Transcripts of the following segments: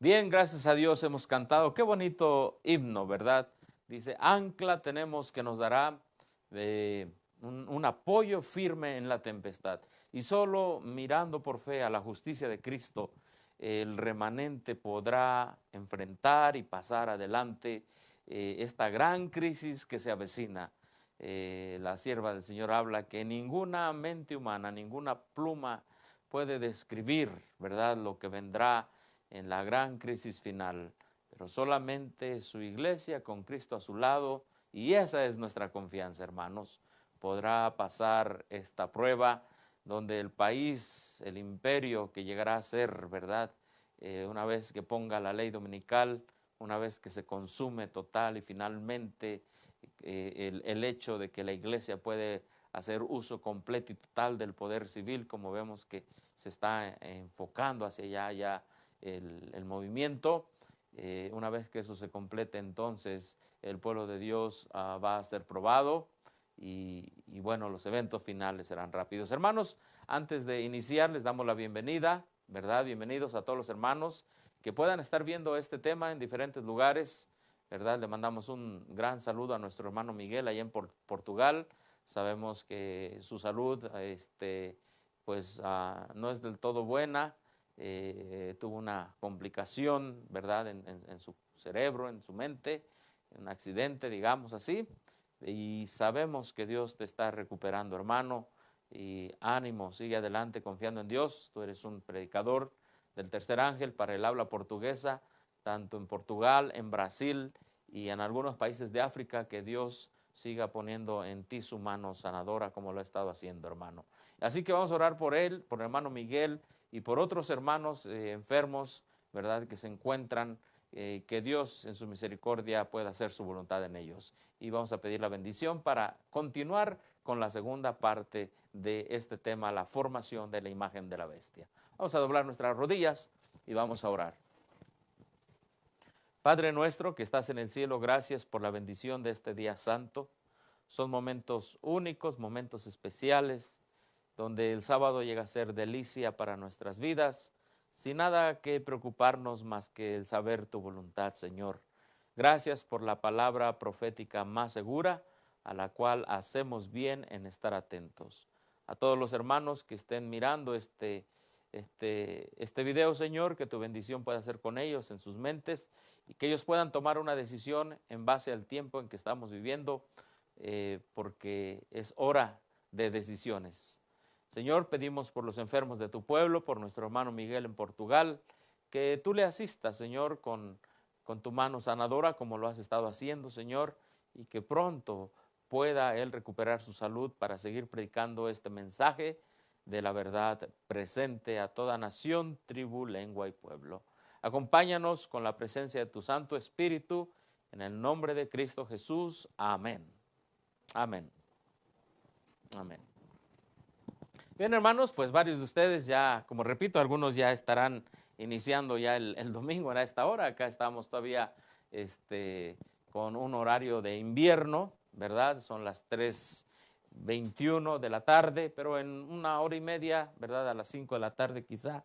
Bien, gracias a Dios hemos cantado. Qué bonito himno, ¿verdad? Dice, ancla tenemos que nos dará un apoyo firme en la tempestad. Y solo mirando por fe a la justicia de Cristo, el remanente podrá enfrentar y pasar adelante esta gran crisis que se avecina. La sierva del Señor habla que ninguna mente humana, ninguna pluma puede describir, ¿verdad?, lo que vendrá en la gran crisis final, pero solamente su iglesia con Cristo a su lado, y esa es nuestra confianza, hermanos, podrá pasar esta prueba donde el país, el imperio que llegará a ser, ¿verdad? Una vez que ponga la ley dominical, una vez que se consume total y finalmente el hecho de que la iglesia puede hacer uso completo y total del poder civil, como vemos que se está enfocando hacia allá ya el movimiento. Una vez que eso se complete, entonces el pueblo de Dios va a ser probado y bueno, los eventos finales serán rápidos. Hermanos, antes de iniciar les damos la bienvenida, ¿verdad? Bienvenidos a todos los hermanos que puedan estar viendo este tema en diferentes lugares, ¿verdad? Le mandamos un gran saludo a nuestro hermano Miguel allá en Portugal. Sabemos que su salud pues no es del todo buena. Tuvo una complicación, ¿verdad?, en su cerebro, en su mente, un accidente, digamos así, y sabemos que Dios te está recuperando, hermano, y ánimo, sigue adelante confiando en Dios. Tú eres un predicador del tercer ángel para el habla portuguesa, tanto en Portugal, en Brasil y en algunos países de África. Que Dios siga poniendo en ti su mano sanadora como lo ha estado haciendo, hermano. Así que vamos a orar por él, por el hermano Miguel y por otros hermanos enfermos, ¿verdad?, que se encuentran, que Dios en su misericordia pueda hacer su voluntad en ellos. Y vamos a pedir la bendición para continuar con la segunda parte de este tema, la formación de la imagen de la bestia. Vamos a doblar nuestras rodillas y vamos a orar. Padre nuestro que estás en el cielo, gracias por la bendición de este día santo. Son momentos únicos, momentos especiales, donde el sábado llega a ser delicia para nuestras vidas, sin nada que preocuparnos más que el saber tu voluntad, Señor. Gracias por la palabra profética más segura, a la cual hacemos bien en estar atentos. A todos los hermanos que estén mirando este video, Señor, que tu bendición pueda ser con ellos, en sus mentes, y que ellos puedan tomar una decisión en base al tiempo en que estamos viviendo, porque es hora de decisiones. Señor, pedimos por los enfermos de tu pueblo, por nuestro hermano Miguel en Portugal, que tú le asistas, Señor, con tu mano sanadora, como lo has estado haciendo, Señor, y que pronto pueda él recuperar su salud para seguir predicando este mensaje de la verdad presente a toda nación, tribu, lengua y pueblo. Acompáñanos con la presencia de tu Santo Espíritu, en el nombre de Cristo Jesús. Amén. Amén. Amén. Bien, hermanos, pues varios de ustedes ya, como repito, algunos ya estarán iniciando ya el domingo a esta hora. Acá estamos todavía con un horario de invierno, ¿verdad? Son las 3:21 de la tarde, pero en una hora y media, ¿verdad?, a las 5 de la tarde quizá,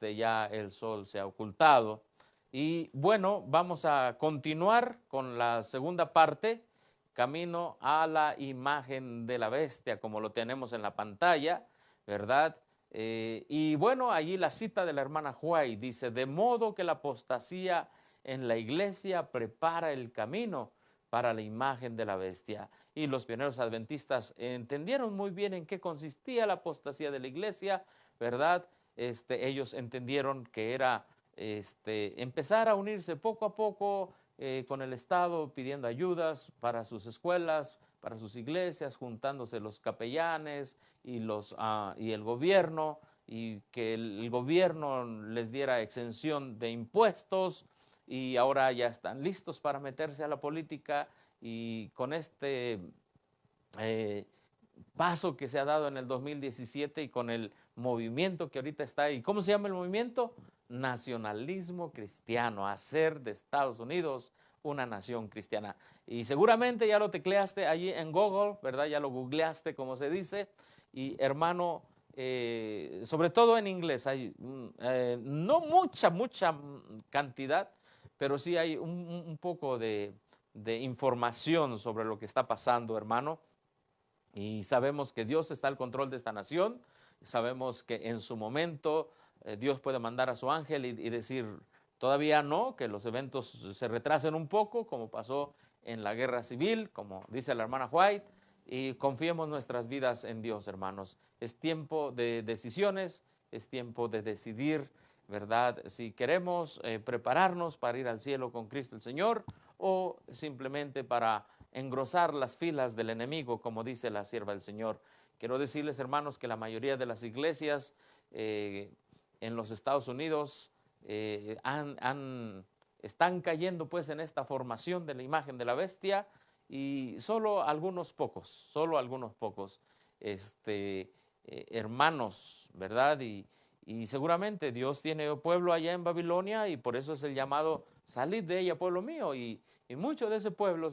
ya el sol se ha ocultado. Y bueno, vamos a continuar con la segunda parte, camino a la imagen de la bestia, como lo tenemos en la pantalla, ¿verdad? Y bueno, allí la cita de la hermana Huay dice, de modo que la apostasía en la iglesia prepara el camino para la imagen de la bestia. Y los pioneros adventistas entendieron muy bien en qué consistía la apostasía de la iglesia, ¿verdad? Ellos entendieron que era empezar a unirse poco a poco con el Estado, pidiendo ayudas para sus escuelas, para sus iglesias, juntándose los capellanes y el gobierno, y que el gobierno les diera exención de impuestos, y ahora ya están listos para meterse a la política. Y con eh, paso que se ha dado en el 2017 y con el movimiento que ahorita está ahí. ¿Cómo se llama el movimiento? Nacionalismo cristiano, hacer de Estados Unidos una nación cristiana. Y seguramente ya lo tecleaste allí en Google, ¿verdad? Ya lo googleaste, como se dice. Y hermano, sobre todo en inglés, hay no mucha cantidad, pero sí hay un poco de información sobre lo que está pasando, hermano. Y sabemos que Dios está al control de esta nación. Sabemos que en su momento Dios puede mandar a su ángel y decir, todavía no, que los eventos se retrasen un poco, como pasó en la guerra civil, como dice la hermana White, y confiemos nuestras vidas en Dios, hermanos. Es tiempo de decisiones, es tiempo de decidir, ¿verdad? Si queremos prepararnos para ir al cielo con Cristo el Señor o simplemente para engrosar las filas del enemigo, como dice la sierva del Señor. Quiero decirles, hermanos, que la mayoría de las iglesias en los Estados Unidos están cayendo pues en esta formación de la imagen de la bestia, y solo algunos pocos hermanos, ¿verdad? Y seguramente Dios tiene pueblo allá en Babilonia, y por eso es el llamado, salid de ella, pueblo mío, y mucho de ese pueblo,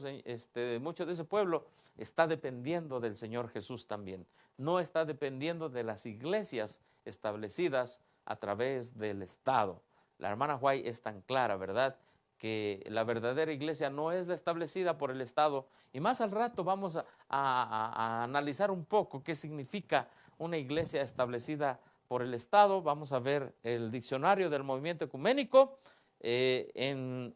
está dependiendo del Señor Jesús también. No está dependiendo de las iglesias establecidas a través del Estado. La hermana White es tan clara, ¿verdad?, que la verdadera iglesia no es la establecida por el Estado. Y más al rato vamos a analizar un poco qué significa una iglesia establecida por el Estado. Vamos a ver el diccionario del movimiento ecuménico en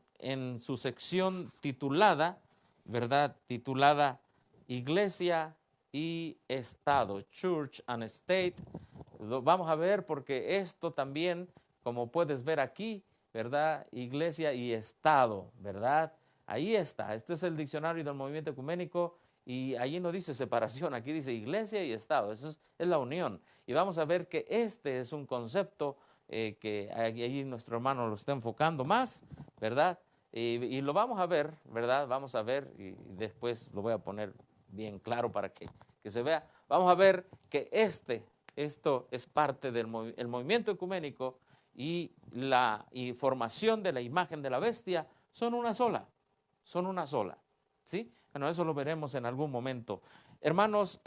su sección titulada, ¿verdad?, titulada Iglesia y Estado, Church and State. Lo vamos a ver porque esto también, como puedes ver aquí, ¿verdad?, Iglesia y Estado, ¿verdad? Ahí está, este es el diccionario del movimiento ecuménico, y allí no dice separación, aquí dice Iglesia y Estado, eso es la unión. Y vamos a ver que este es un concepto que allí nuestro hermano lo está enfocando más, ¿verdad? Y lo vamos a ver, ¿verdad? Vamos a ver, y después lo voy a poner bien claro para que se vea. Vamos a ver que esto es parte del movimiento ecuménico, y la formación de la imagen de la bestia son una sola, ¿sí? Bueno, eso lo veremos en algún momento. Hermanos,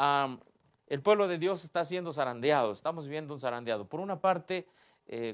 el pueblo de Dios está siendo zarandeado, estamos viviendo un zarandeado. Por una parte,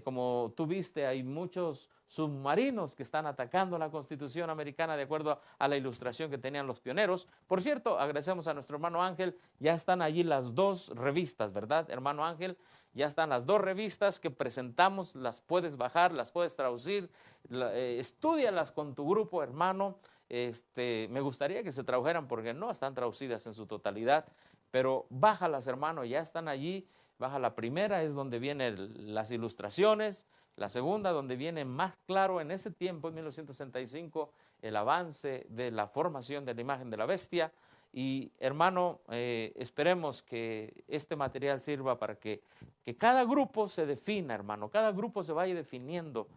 como tú viste, hay muchos submarinos que están atacando la Constitución americana de acuerdo a la ilustración que tenían los pioneros. Por cierto, agradecemos a nuestro hermano Ángel, ya están allí las 2 revistas, ¿verdad, hermano Ángel? Ya están las 2 revistas que presentamos, las puedes bajar, las puedes traducir, estúdialas con tu grupo, hermano. Me gustaría que se tradujeran porque no están traducidas en su totalidad, pero bájalas, hermano, ya están allí. Baja la primera, es donde vienen las ilustraciones. La segunda, donde viene más claro en ese tiempo, en 1965, el avance de la formación de la imagen de la bestia. Y hermano, esperemos que este material sirva para que cada grupo se defina, hermano, cada grupo se vaya definiendo,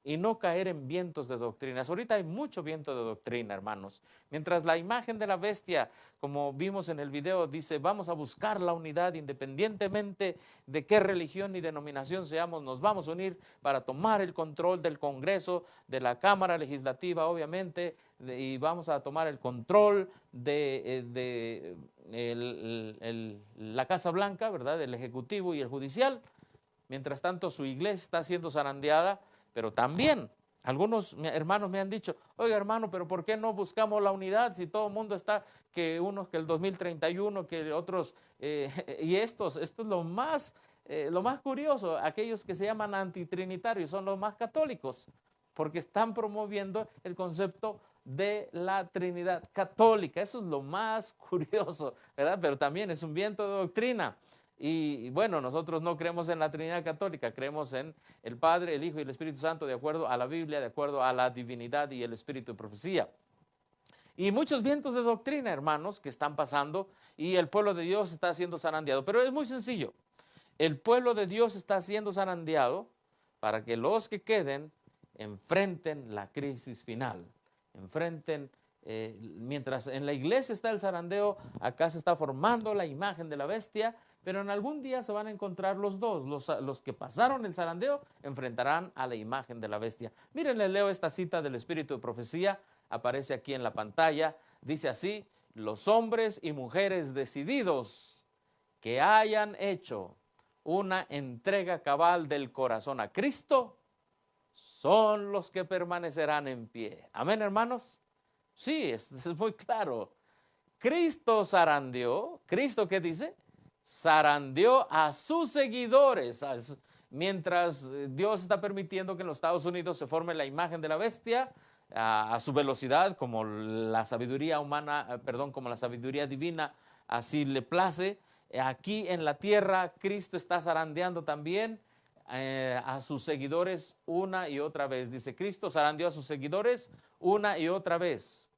y no caer en vientos de doctrinas. Ahorita hay mucho viento de doctrina, hermanos. Mientras la imagen de la bestia, como vimos en el video, dice, vamos a buscar la unidad independientemente de qué religión y denominación seamos, nos vamos a unir para tomar el control del Congreso, de la Cámara Legislativa, obviamente, y vamos a tomar el control de la Casa Blanca, ¿verdad?, el Ejecutivo y el Judicial. Mientras tanto, su iglesia está siendo zarandeada. Pero también algunos hermanos me han dicho, oiga, hermano, pero ¿por qué no buscamos la unidad si todo el mundo está, que unos que el 2031, que otros, y esto es lo más curioso, aquellos que se llaman antitrinitarios son los más católicos, porque están promoviendo el concepto de la Trinidad católica. Eso es lo más curioso, ¿verdad? Pero también es un viento de doctrina. Y bueno, nosotros no creemos en la Trinidad católica, creemos en el Padre, el Hijo y el Espíritu Santo de acuerdo a la Biblia, de acuerdo a la divinidad y el espíritu de profecía. Y muchos vientos de doctrina, hermanos, que están pasando, y el pueblo de Dios está siendo zarandeado. Pero es muy sencillo, el pueblo de Dios está siendo zarandeado para que los que queden enfrenten la crisis final, mientras en la iglesia está el zarandeo, acá se está formando la imagen de la bestia. Pero en algún día se van a encontrar los dos, los que pasaron el zarandeo enfrentarán a la imagen de la bestia. Miren, les leo esta cita del Espíritu de Profecía, aparece aquí en la pantalla, dice así, los hombres y mujeres decididos que hayan hecho una entrega cabal del corazón a Cristo son los que permanecerán en pie. Amén, hermanos. Sí, es muy claro. Cristo zarandeó. ¿Cristo qué dice? Zarandeó a sus seguidores. Mientras Dios está permitiendo que en los Estados Unidos se forme la imagen de la bestia a su velocidad, como la sabiduría humana, perdón, como la sabiduría divina así le place. Aquí en la tierra Cristo está zarandeando también a sus seguidores una y otra vez. Dice, Cristo zarandeó a sus seguidores una y otra vez.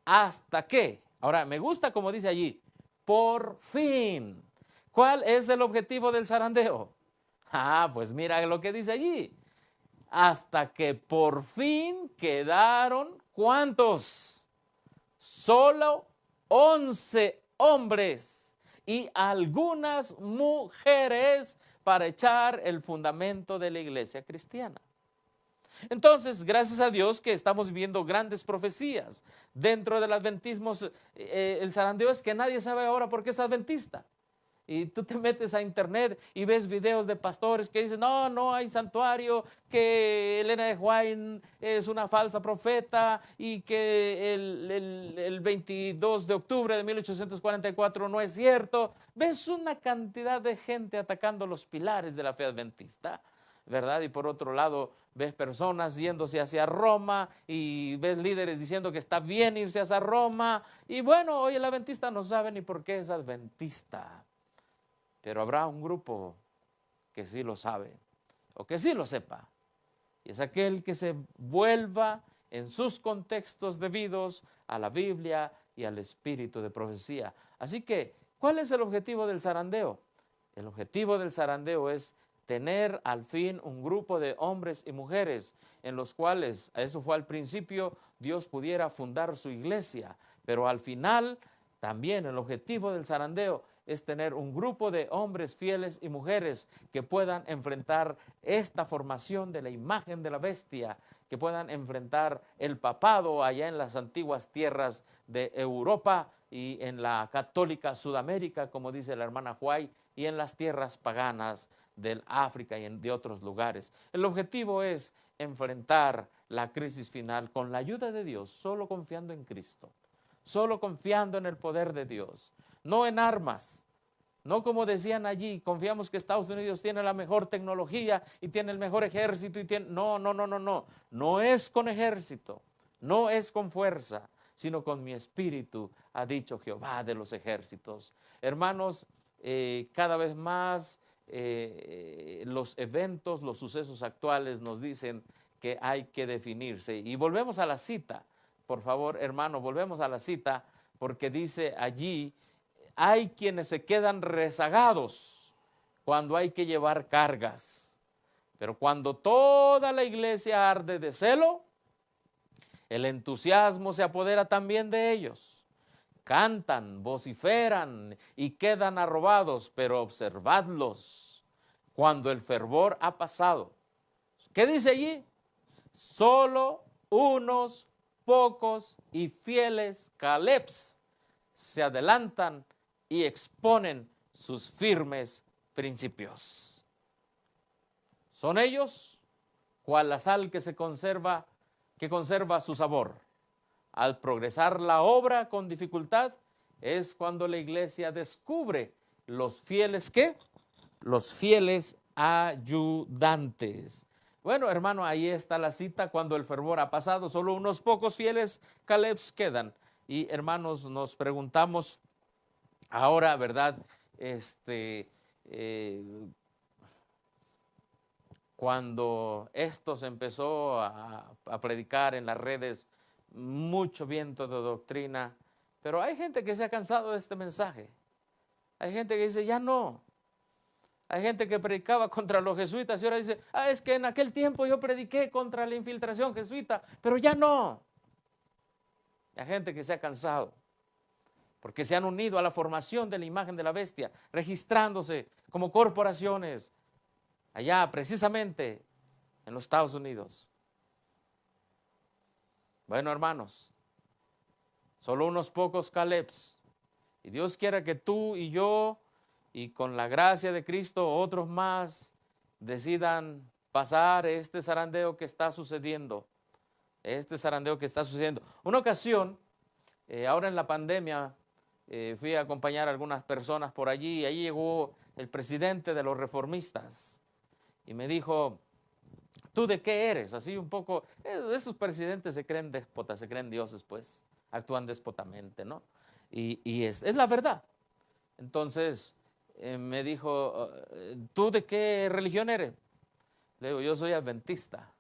¿Hasta qué? Ahora, me gusta como dice allí, por fin. ¿Cuál es el objetivo del zarandeo? Pues mira lo que dice allí. Hasta que por fin quedaron, ¿cuántos? Solo 11 hombres y algunas mujeres para echar el fundamento de la iglesia cristiana. Entonces, gracias a Dios que estamos viviendo grandes profecías. Dentro del adventismo, el zarandeo es que nadie sabe ahora por qué es adventista. Y tú te metes a internet y ves videos de pastores que dicen, no, no hay santuario, que Elena de White es una falsa profeta y que el 22 de octubre de 1844 no es cierto. Ves una cantidad de gente atacando los pilares de la fe adventista, ¿verdad? Y por otro lado, ves personas yéndose hacia Roma y ves líderes diciendo que está bien irse hacia Roma. Y bueno, hoy el adventista no sabe ni por qué es adventista. Pero habrá un grupo que sí lo sabe o que sí lo sepa. Y es aquel que se vuelva en sus contextos debidos a la Biblia y al espíritu de profecía. Así que, ¿cuál es el objetivo del zarandeo? El objetivo del zarandeo es tener al fin un grupo de hombres y mujeres en los cuales, eso fue al principio, Dios pudiera fundar su iglesia. Pero al final, también el objetivo del zarandeo es tener un grupo de hombres fieles y mujeres que puedan enfrentar esta formación de la imagen de la bestia, que puedan enfrentar el papado allá en las antiguas tierras de Europa y en la católica Sudamérica, como dice la hermana White, y en las tierras paganas del África y de otros lugares. El objetivo es enfrentar la crisis final con la ayuda de Dios, solo confiando en Cristo, solo confiando en el poder de Dios. No en armas, no como decían allí, confiamos que Estados Unidos tiene la mejor tecnología y tiene el mejor ejército y tiene... No es con ejército, no es con fuerza, sino con mi espíritu, ha dicho Jehová de los ejércitos. Hermanos, cada vez más los eventos, los sucesos actuales nos dicen que hay que definirse. Y volvemos a la cita, por favor, hermano, volvemos a la cita, porque dice allí, hay quienes se quedan rezagados cuando hay que llevar cargas, pero cuando toda la iglesia arde de celo, el entusiasmo se apodera también de ellos. Cantan, vociferan y quedan arrobados, pero observadlos cuando el fervor ha pasado. ¿Qué dice allí? Solo unos pocos y fieles Calebs se adelantan y exponen sus firmes principios. Son ellos cual la sal que conserva su sabor. Al progresar la obra con dificultad, es cuando la iglesia descubre los fieles, ¿qué? Los fieles ayudantes. Bueno, hermano, ahí está la cita, cuando el fervor ha pasado, solo unos pocos fieles Calebs quedan. Y hermanos, nos preguntamos ahora, ¿verdad? Cuando esto se empezó a predicar en las redes, mucho viento de doctrina, pero hay gente que se ha cansado de este mensaje. Hay gente que dice, ya no. Hay gente que predicaba contra los jesuitas y ahora dice, es que en aquel tiempo yo prediqué contra la infiltración jesuita, pero ya no. Hay gente que se ha cansado porque se han unido a la formación de la imagen de la bestia, registrándose como corporaciones allá precisamente en los Estados Unidos. Bueno, hermanos, solo unos pocos Calebs, y Dios quiera que tú y yo, y con la gracia de Cristo otros más, decidan pasar este zarandeo que está sucediendo. Este zarandeo que está sucediendo. Una ocasión, ahora en la pandemia, fui a acompañar a algunas personas por allí y allí llegó el presidente de los reformistas y me dijo, ¿tú de qué eres? Así un poco, esos presidentes se creen déspotas, se creen dioses, pues, actúan déspotamente, ¿no? Y es la verdad. Entonces me dijo, ¿tú de qué religión eres? Le digo, yo soy adventista.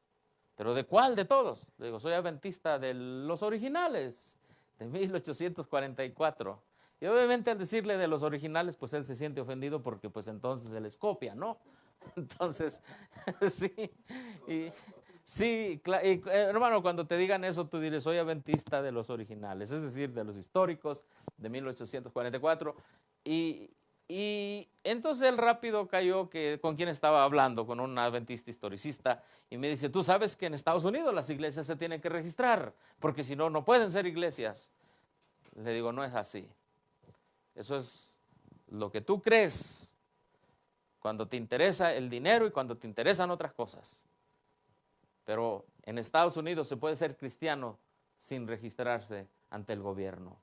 ¿Pero de cuál de todos? Le digo, soy adventista de los originales, de 1844. Y obviamente al decirle de los originales, pues él se siente ofendido porque pues entonces se les copia, ¿no? Entonces, sí, y, sí, hermano, cuando te digan eso, tú diles, soy adventista de los originales, es decir, de los históricos de 1844. Y entonces él rápido cayó que con quién estaba hablando, con un adventista historicista, y me dice, tú sabes que en Estados Unidos las iglesias se tienen que registrar, porque si no, no pueden ser iglesias. Le digo, no es así. Eso es lo que tú crees cuando te interesa el dinero y cuando te interesan otras cosas. Pero en Estados Unidos se puede ser cristiano sin registrarse ante el gobierno.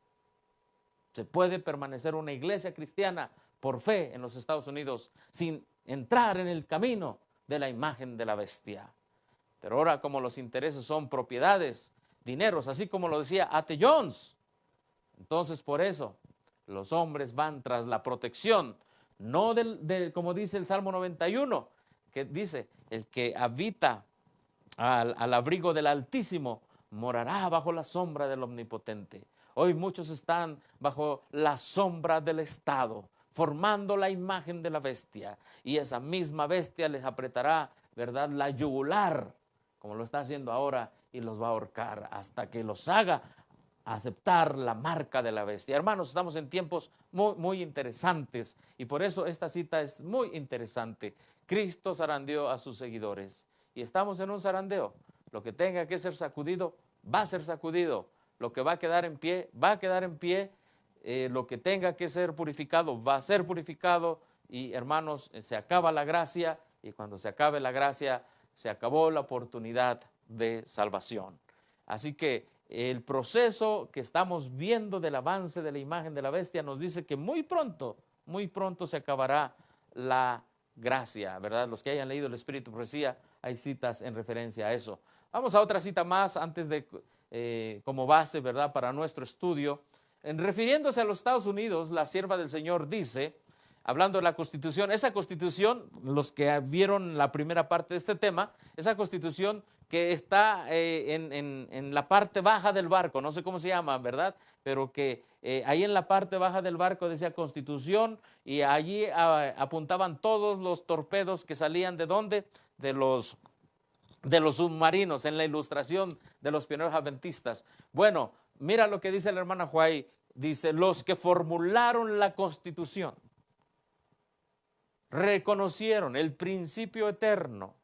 Se puede permanecer una iglesia cristiana por fe en los Estados Unidos sin entrar en el camino de la imagen de la bestia. Pero ahora, como los intereses son propiedades, dineros, así como lo decía A.T. Jones, entonces por eso los hombres van tras la protección, no como dice el Salmo 91, que dice, el que habita al abrigo del Altísimo morará bajo la sombra del Omnipotente. Hoy muchos están bajo la sombra del Estado, formando la imagen de la bestia, y esa misma bestia les apretará, ¿verdad?, la yugular, como lo está haciendo ahora, y los va a ahorcar hasta que los haga aceptar la marca de la bestia. Hermanos, estamos en tiempos muy, muy interesantes, y por eso esta cita es muy interesante. Cristo zarandeó a sus seguidores, y estamos en un zarandeo. Lo que tenga que ser sacudido, va a ser sacudido. Lo que va a quedar en pie, va a quedar en pie. Lo que tenga que ser purificado, va a ser purificado. Y hermanos, se acaba la gracia, y cuando se acabe la gracia, se acabó la oportunidad de salvación. Así que el proceso que estamos viendo del avance de la imagen de la bestia nos dice que muy pronto se acabará la gracia, ¿verdad? Los que hayan leído el Espíritu de Profecía, hay citas en referencia a eso. Vamos a otra cita más antes de, como base, ¿verdad?, para nuestro estudio. Refiriéndose a los Estados Unidos, la sierva del Señor dice, hablando de la Constitución, esa Constitución, los que vieron la primera parte de este tema, esa Constitución que está en la parte baja del barco, no sé cómo se llama, ¿verdad?, pero que ahí en la parte baja del barco decía Constitución, y allí apuntaban todos los torpedos que salían ¿de dónde? De los submarinos, en la ilustración de los pioneros adventistas. Bueno, mira lo que dice la hermana White, dice, los que formularon la Constitución reconocieron el principio eterno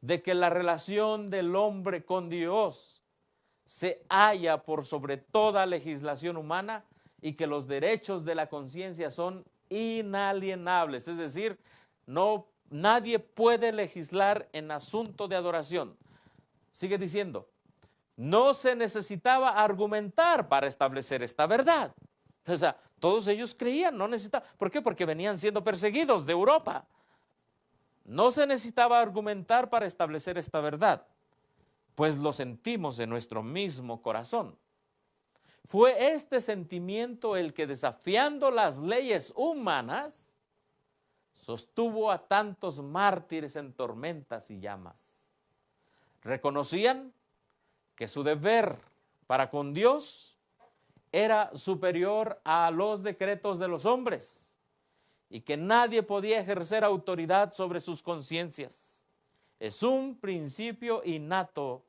de que la relación del hombre con Dios se halla por sobre toda legislación humana y que los derechos de la conciencia son inalienables, es decir, nadie puede legislar en asunto de adoración. Sigue diciendo, no se necesitaba argumentar para establecer esta verdad. O sea, todos ellos creían, no necesitaban. ¿Por qué? Porque venían siendo perseguidos de Europa. No se necesitaba argumentar para establecer esta verdad, pues lo sentimos en nuestro mismo corazón. Fue este sentimiento el que, desafiando las leyes humanas, sostuvo a tantos mártires en tormentas y llamas. Reconocían que su deber para con Dios era superior a los decretos de los hombres y que nadie podía ejercer autoridad sobre sus conciencias. Es un principio innato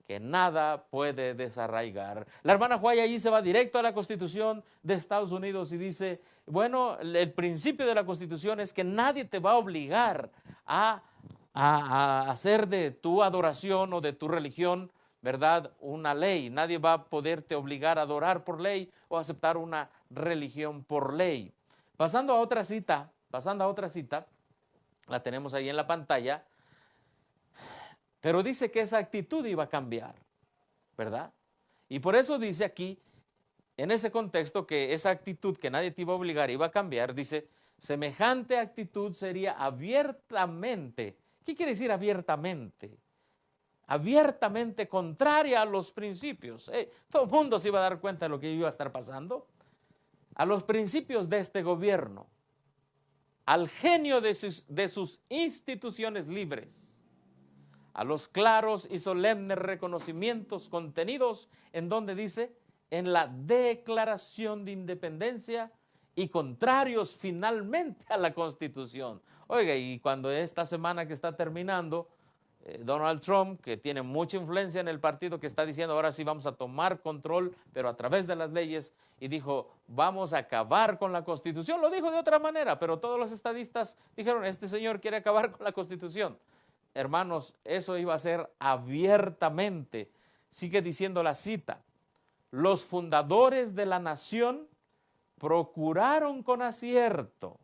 que nada puede desarraigar. La hermana White allí se va directo a la Constitución de Estados Unidos y dice, bueno, el principio de la Constitución es que nadie te va a obligar a hacer de tu adoración o de tu religión, ¿verdad?, una ley. Nadie va a poderte obligar a adorar por ley o a aceptar una religión por ley. Pasando a otra cita, la tenemos ahí en la pantalla. Pero dice que esa actitud iba a cambiar, ¿verdad? Y por eso dice aquí, en ese contexto, que esa actitud que nadie te iba a obligar iba a cambiar. Dice, semejante actitud sería abiertamente. ¿Qué quiere decir abiertamente? Abiertamente contraria a los principios. Todo el mundo se iba a dar cuenta de lo que iba a estar pasando. A los principios de este gobierno, al genio de sus instituciones libres, a los claros y solemnes reconocimientos contenidos en donde dice, en la Declaración de Independencia y contrarios finalmente a la Constitución. Oiga, y cuando esta semana que está terminando, Donald Trump, que tiene mucha influencia en el partido, que está diciendo ahora sí vamos a tomar control, pero a través de las leyes, y dijo vamos a acabar con la Constitución. Lo dijo de otra manera, pero todos los estadistas dijeron este señor quiere acabar con la Constitución. Hermanos, eso iba a ser abiertamente. Sigue diciendo la cita, los fundadores de la nación procuraron con acierto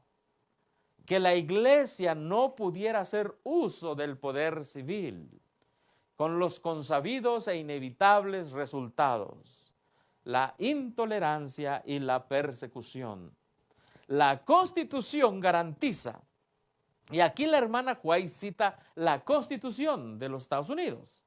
que la iglesia no pudiera hacer uso del poder civil, con los consabidos e inevitables resultados, la intolerancia y la persecución. La Constitución garantiza, y aquí la hermana White cita la Constitución de los Estados Unidos,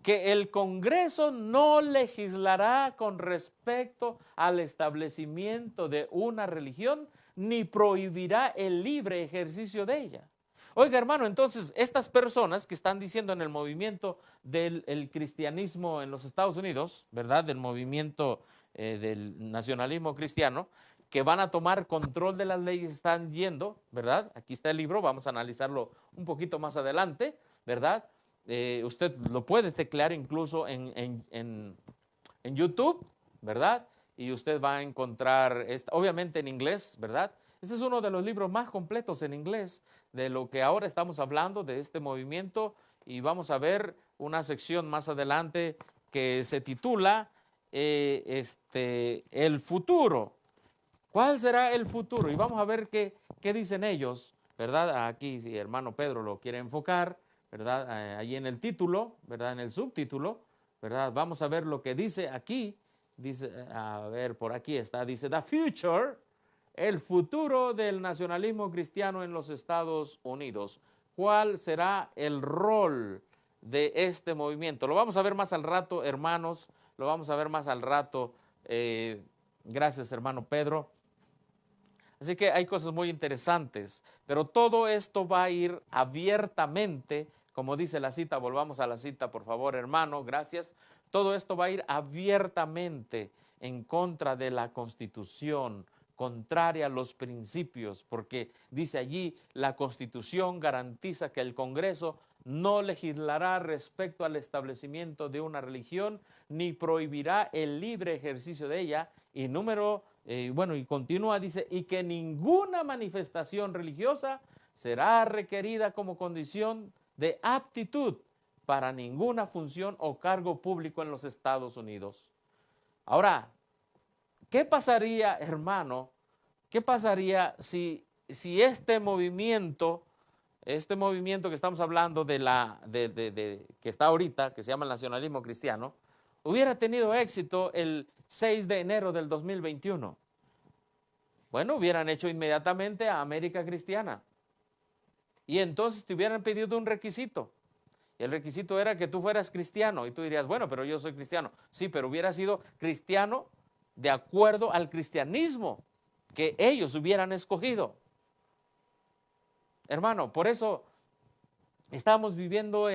que el Congreso no legislará con respecto al establecimiento de una religión ni prohibirá el libre ejercicio de ella. Oiga, hermano, entonces estas personas que están diciendo en el movimiento del cristianismo en los Estados Unidos, ¿verdad? Del movimiento del nacionalismo cristiano, que van a tomar control de las leyes, están yendo, ¿verdad? Aquí está el libro, vamos a analizarlo un poquito más adelante, ¿verdad? Usted lo puede teclear incluso en YouTube, ¿verdad? Y usted va a encontrar, obviamente en inglés, ¿verdad? Este es uno de los libros más completos en inglés de lo que ahora estamos hablando, de este movimiento, y vamos a ver una sección más adelante que se titula El futuro. ¿Cuál será el futuro? Y vamos a ver qué dicen ellos, ¿verdad? Aquí, si hermano Pedro lo quiere enfocar, ¿verdad? Ahí en el título, ¿verdad? En el subtítulo, ¿verdad? Vamos a ver lo que dice aquí. Dice, a ver, por aquí está, dice, the future, el futuro del nacionalismo cristiano en los Estados Unidos. ¿Cuál será el rol de este movimiento? Lo vamos a ver más al rato, hermanos, lo vamos a ver más al rato. Gracias, hermano Pedro. Así que hay cosas muy interesantes, pero todo esto va a ir abiertamente, como dice la cita, volvamos a la cita, por favor, hermano, gracias. Todo esto va a ir abiertamente en contra de la Constitución, contraria a los principios, porque dice allí, la Constitución garantiza que el Congreso no legislará respecto al establecimiento de una religión, ni prohibirá el libre ejercicio de ella, y y continúa, dice, y que ninguna manifestación religiosa será requerida como condición de aptitud para ninguna función o cargo público en los Estados Unidos. Ahora, ¿qué pasaría, hermano? ¿Qué pasaría si este movimiento que estamos hablando que está ahorita, que se llama el nacionalismo cristiano, hubiera tenido éxito el 6 de enero del 2021? Bueno, hubieran hecho inmediatamente a América Cristiana. Y entonces te hubieran pedido un requisito. El requisito era que tú fueras cristiano. Y tú dirías, bueno, pero yo soy cristiano. Sí, pero hubiera sido cristiano de acuerdo al cristianismo que ellos hubieran escogido. Hermano, por eso estamos viviendo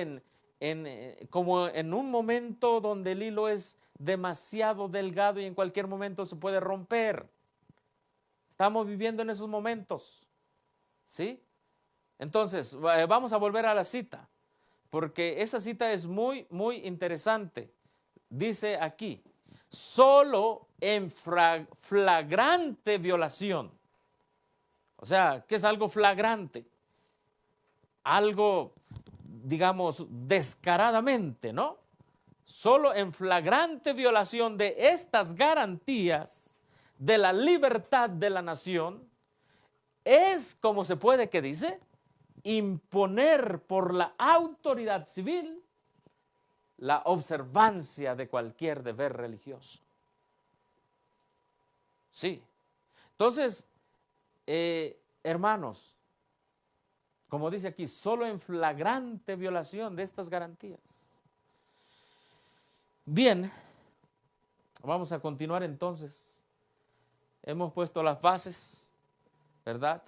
como en un momento donde el hilo es demasiado delgado y en cualquier momento se puede romper. Estamos viviendo en esos momentos, ¿sí? Entonces, vamos a volver a la cita, porque esa cita es muy, muy interesante. Dice aquí, solo en flagrante violación. O sea, ¿qué es algo flagrante? Algo, digamos, descaradamente, ¿no? Solo en flagrante violación de estas garantías de la libertad de la nación es como se puede, ¿qué dice? imponer por la autoridad civil la observancia de cualquier deber religioso. Sí. Entonces, hermanos, como dice aquí, solo en flagrante violación de estas garantías. Bien, vamos a continuar entonces. Hemos puesto las bases, ¿verdad?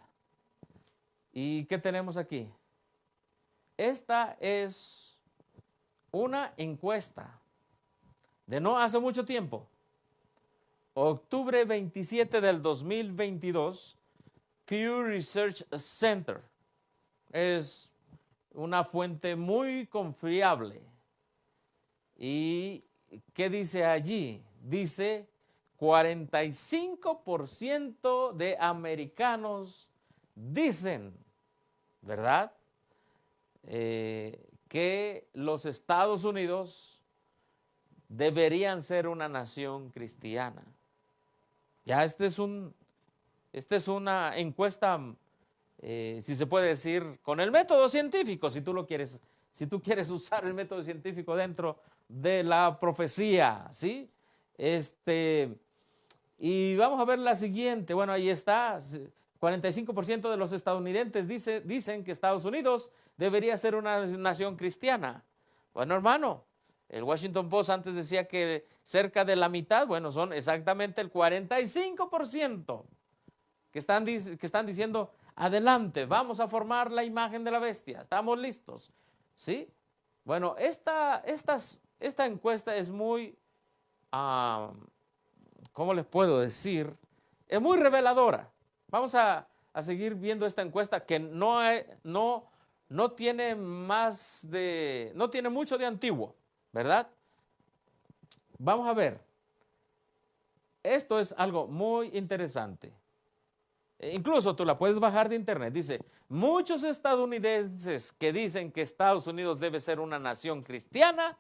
¿Y qué tenemos aquí? Esta es una encuesta de no hace mucho tiempo. Octubre 27 del 2022, Pew Research Center. Es una fuente muy confiable. ¿Y qué dice allí? Dice 45% de americanos dicen, ¿verdad? Que los Estados Unidos deberían ser una nación cristiana. Ya esta es una encuesta, si se puede decir, con el método científico, si tú quieres usar el método científico dentro de la profecía, ¿sí? Y vamos a ver la siguiente. Bueno, ahí está. 45% de los estadounidenses dicen que Estados Unidos debería ser una nación cristiana. Bueno, hermano, el Washington Post antes decía que cerca de la mitad, bueno, son exactamente el 45% que están diciendo, adelante, vamos a formar la imagen de la bestia, estamos listos, ¿sí? Bueno, esta encuesta es muy, ¿cómo les puedo decir? Es muy reveladora. Vamos a seguir viendo esta encuesta que no tiene no tiene mucho de antiguo, ¿verdad? Vamos a ver. Esto es algo muy interesante. Incluso tú la puedes bajar de internet. Dice, muchos estadounidenses que dicen que Estados Unidos debe ser una nación cristiana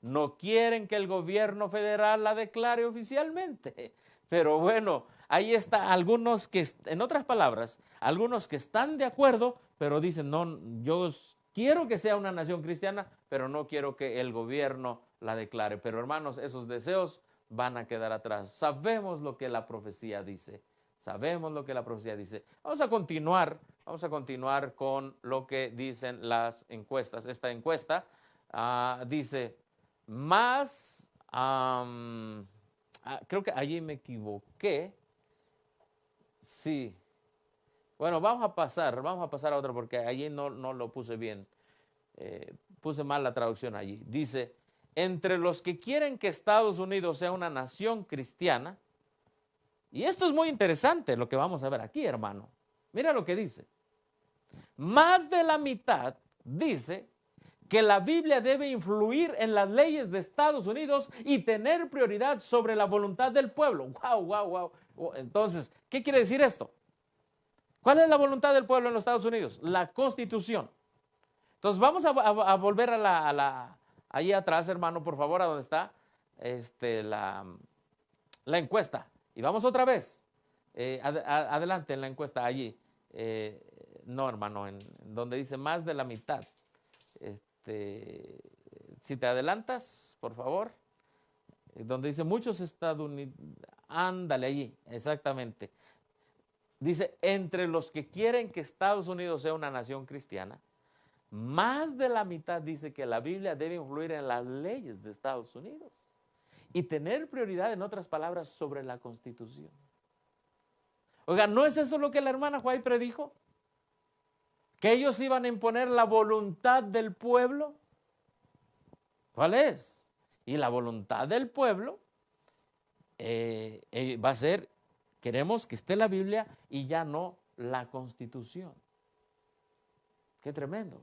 no quieren que el gobierno federal la declare oficialmente. Pero bueno, ahí está algunos que, en otras palabras, algunos que están de acuerdo, pero dicen, no, yo quiero que sea una nación cristiana, pero no quiero que el gobierno la declare. Pero hermanos, esos deseos van a quedar atrás. Sabemos lo que la profecía dice. Sabemos lo que la profecía dice. Vamos a continuar con lo que dicen las encuestas. Esta encuesta dice, más, creo que allí me equivoqué. Sí. Bueno, vamos a pasar a otra porque allí no lo puse bien. Puse mal la traducción allí. Dice, entre los que quieren que Estados Unidos sea una nación cristiana, y esto es muy interesante lo que vamos a ver aquí, hermano. Mira lo que dice. Más de la mitad dice que la Biblia debe influir en las leyes de Estados Unidos y tener prioridad sobre la voluntad del pueblo. ¡Wow! Entonces, ¿qué quiere decir esto? ¿Cuál es la voluntad del pueblo en los Estados Unidos? La Constitución. Entonces, vamos a volver ahí atrás, hermano, por favor, a donde está la encuesta. Y vamos otra vez. Adelante en la encuesta, allí. No, hermano, en donde dice más de la mitad. Si te adelantas, por favor. Donde dice muchos estadounidenses. Ándale allí, exactamente. Dice, entre los que quieren que Estados Unidos sea una nación cristiana, más de la mitad dice que la Biblia debe influir en las leyes de Estados Unidos y tener prioridad, en otras palabras, sobre la Constitución. Oiga, ¿no es eso lo que la hermana White predijo? ¿Que ellos iban a imponer la voluntad del pueblo? ¿Cuál es? Y la voluntad del pueblo va a ser, queremos que esté la Biblia y ya no la Constitución. Qué tremendo.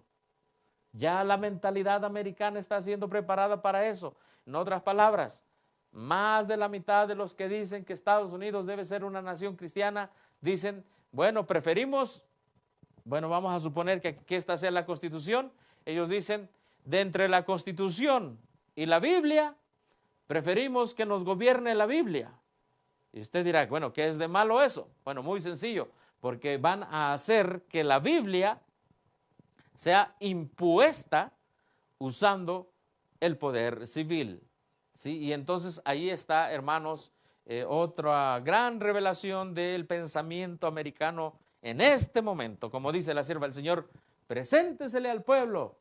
Ya la mentalidad americana está siendo preparada para eso. En otras palabras, más de la mitad de los que dicen que Estados Unidos debe ser una nación cristiana, dicen, bueno, preferimos, bueno, vamos a suponer que esta sea la Constitución. Ellos dicen, de entre la Constitución y la Biblia, preferimos que nos gobierne la Biblia. Y usted dirá, bueno, ¿qué es de malo eso? Bueno, muy sencillo, porque van a hacer que la Biblia sea impuesta usando el poder civil. ¿Sí? Y entonces ahí está, hermanos, otra gran revelación del pensamiento americano en este momento. Como dice la sierva del Señor, preséntesele al pueblo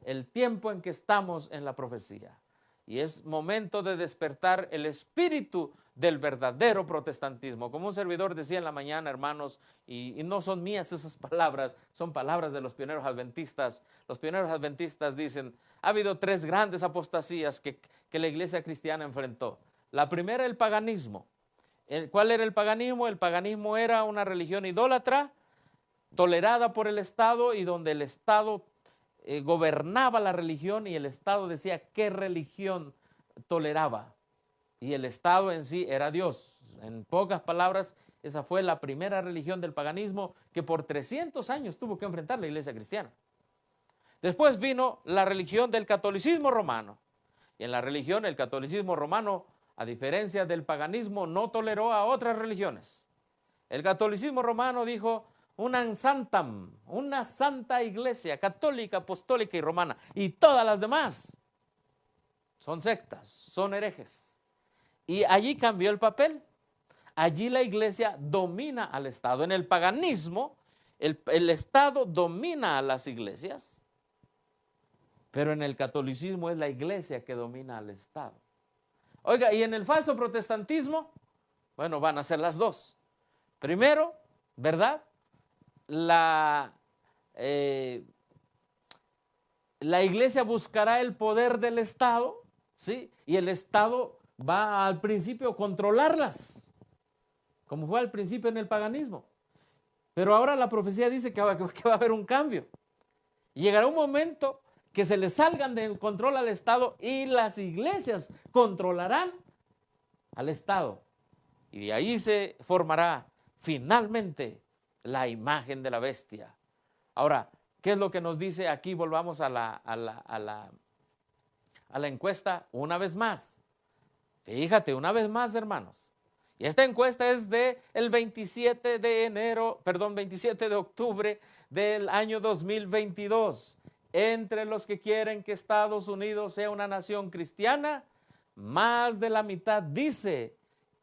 el tiempo en que estamos en la profecía. Y es momento de despertar el espíritu del verdadero protestantismo. Como un servidor decía en la mañana, hermanos, y no son mías esas palabras, son palabras de los pioneros adventistas. Los pioneros adventistas dicen, ha habido 3 grandes apostasías que la iglesia cristiana enfrentó. La primera, el paganismo. ¿Cuál era el paganismo? El paganismo era una religión idólatra, tolerada por el Estado y donde el Estado gobernaba la religión y el Estado decía qué religión toleraba. Y el Estado en sí era Dios. En pocas palabras, esa fue la primera religión del paganismo que por 300 años tuvo que enfrentar la iglesia cristiana. Después vino la religión del catolicismo romano. Y en la religión, el catolicismo romano, a diferencia del paganismo, no toleró a otras religiones. El catolicismo romano dijo, una santa iglesia católica, apostólica y romana, y todas las demás son sectas, son herejes. Y allí cambió el papel. Allí la iglesia domina al Estado. En el paganismo, el Estado domina a las iglesias, pero en el catolicismo es la iglesia que domina al Estado. Oiga, y en el falso protestantismo, bueno, van a ser las dos. Primero, ¿verdad? La iglesia buscará el poder del Estado, ¿sí? Y el Estado va al principio a controlarlas, como fue al principio en el paganismo. Pero ahora la profecía dice que va a haber un cambio. Llegará un momento que se le salgan del control al Estado y las iglesias controlarán al Estado. Y de ahí se formará finalmente la imagen de la bestia. Ahora, ¿qué es lo que nos dice aquí? Volvamos a la encuesta una vez más. Fíjate, una vez más, hermanos. Y esta encuesta es del 27 de octubre del año 2022. Entre los que quieren que Estados Unidos sea una nación cristiana, más de la mitad dice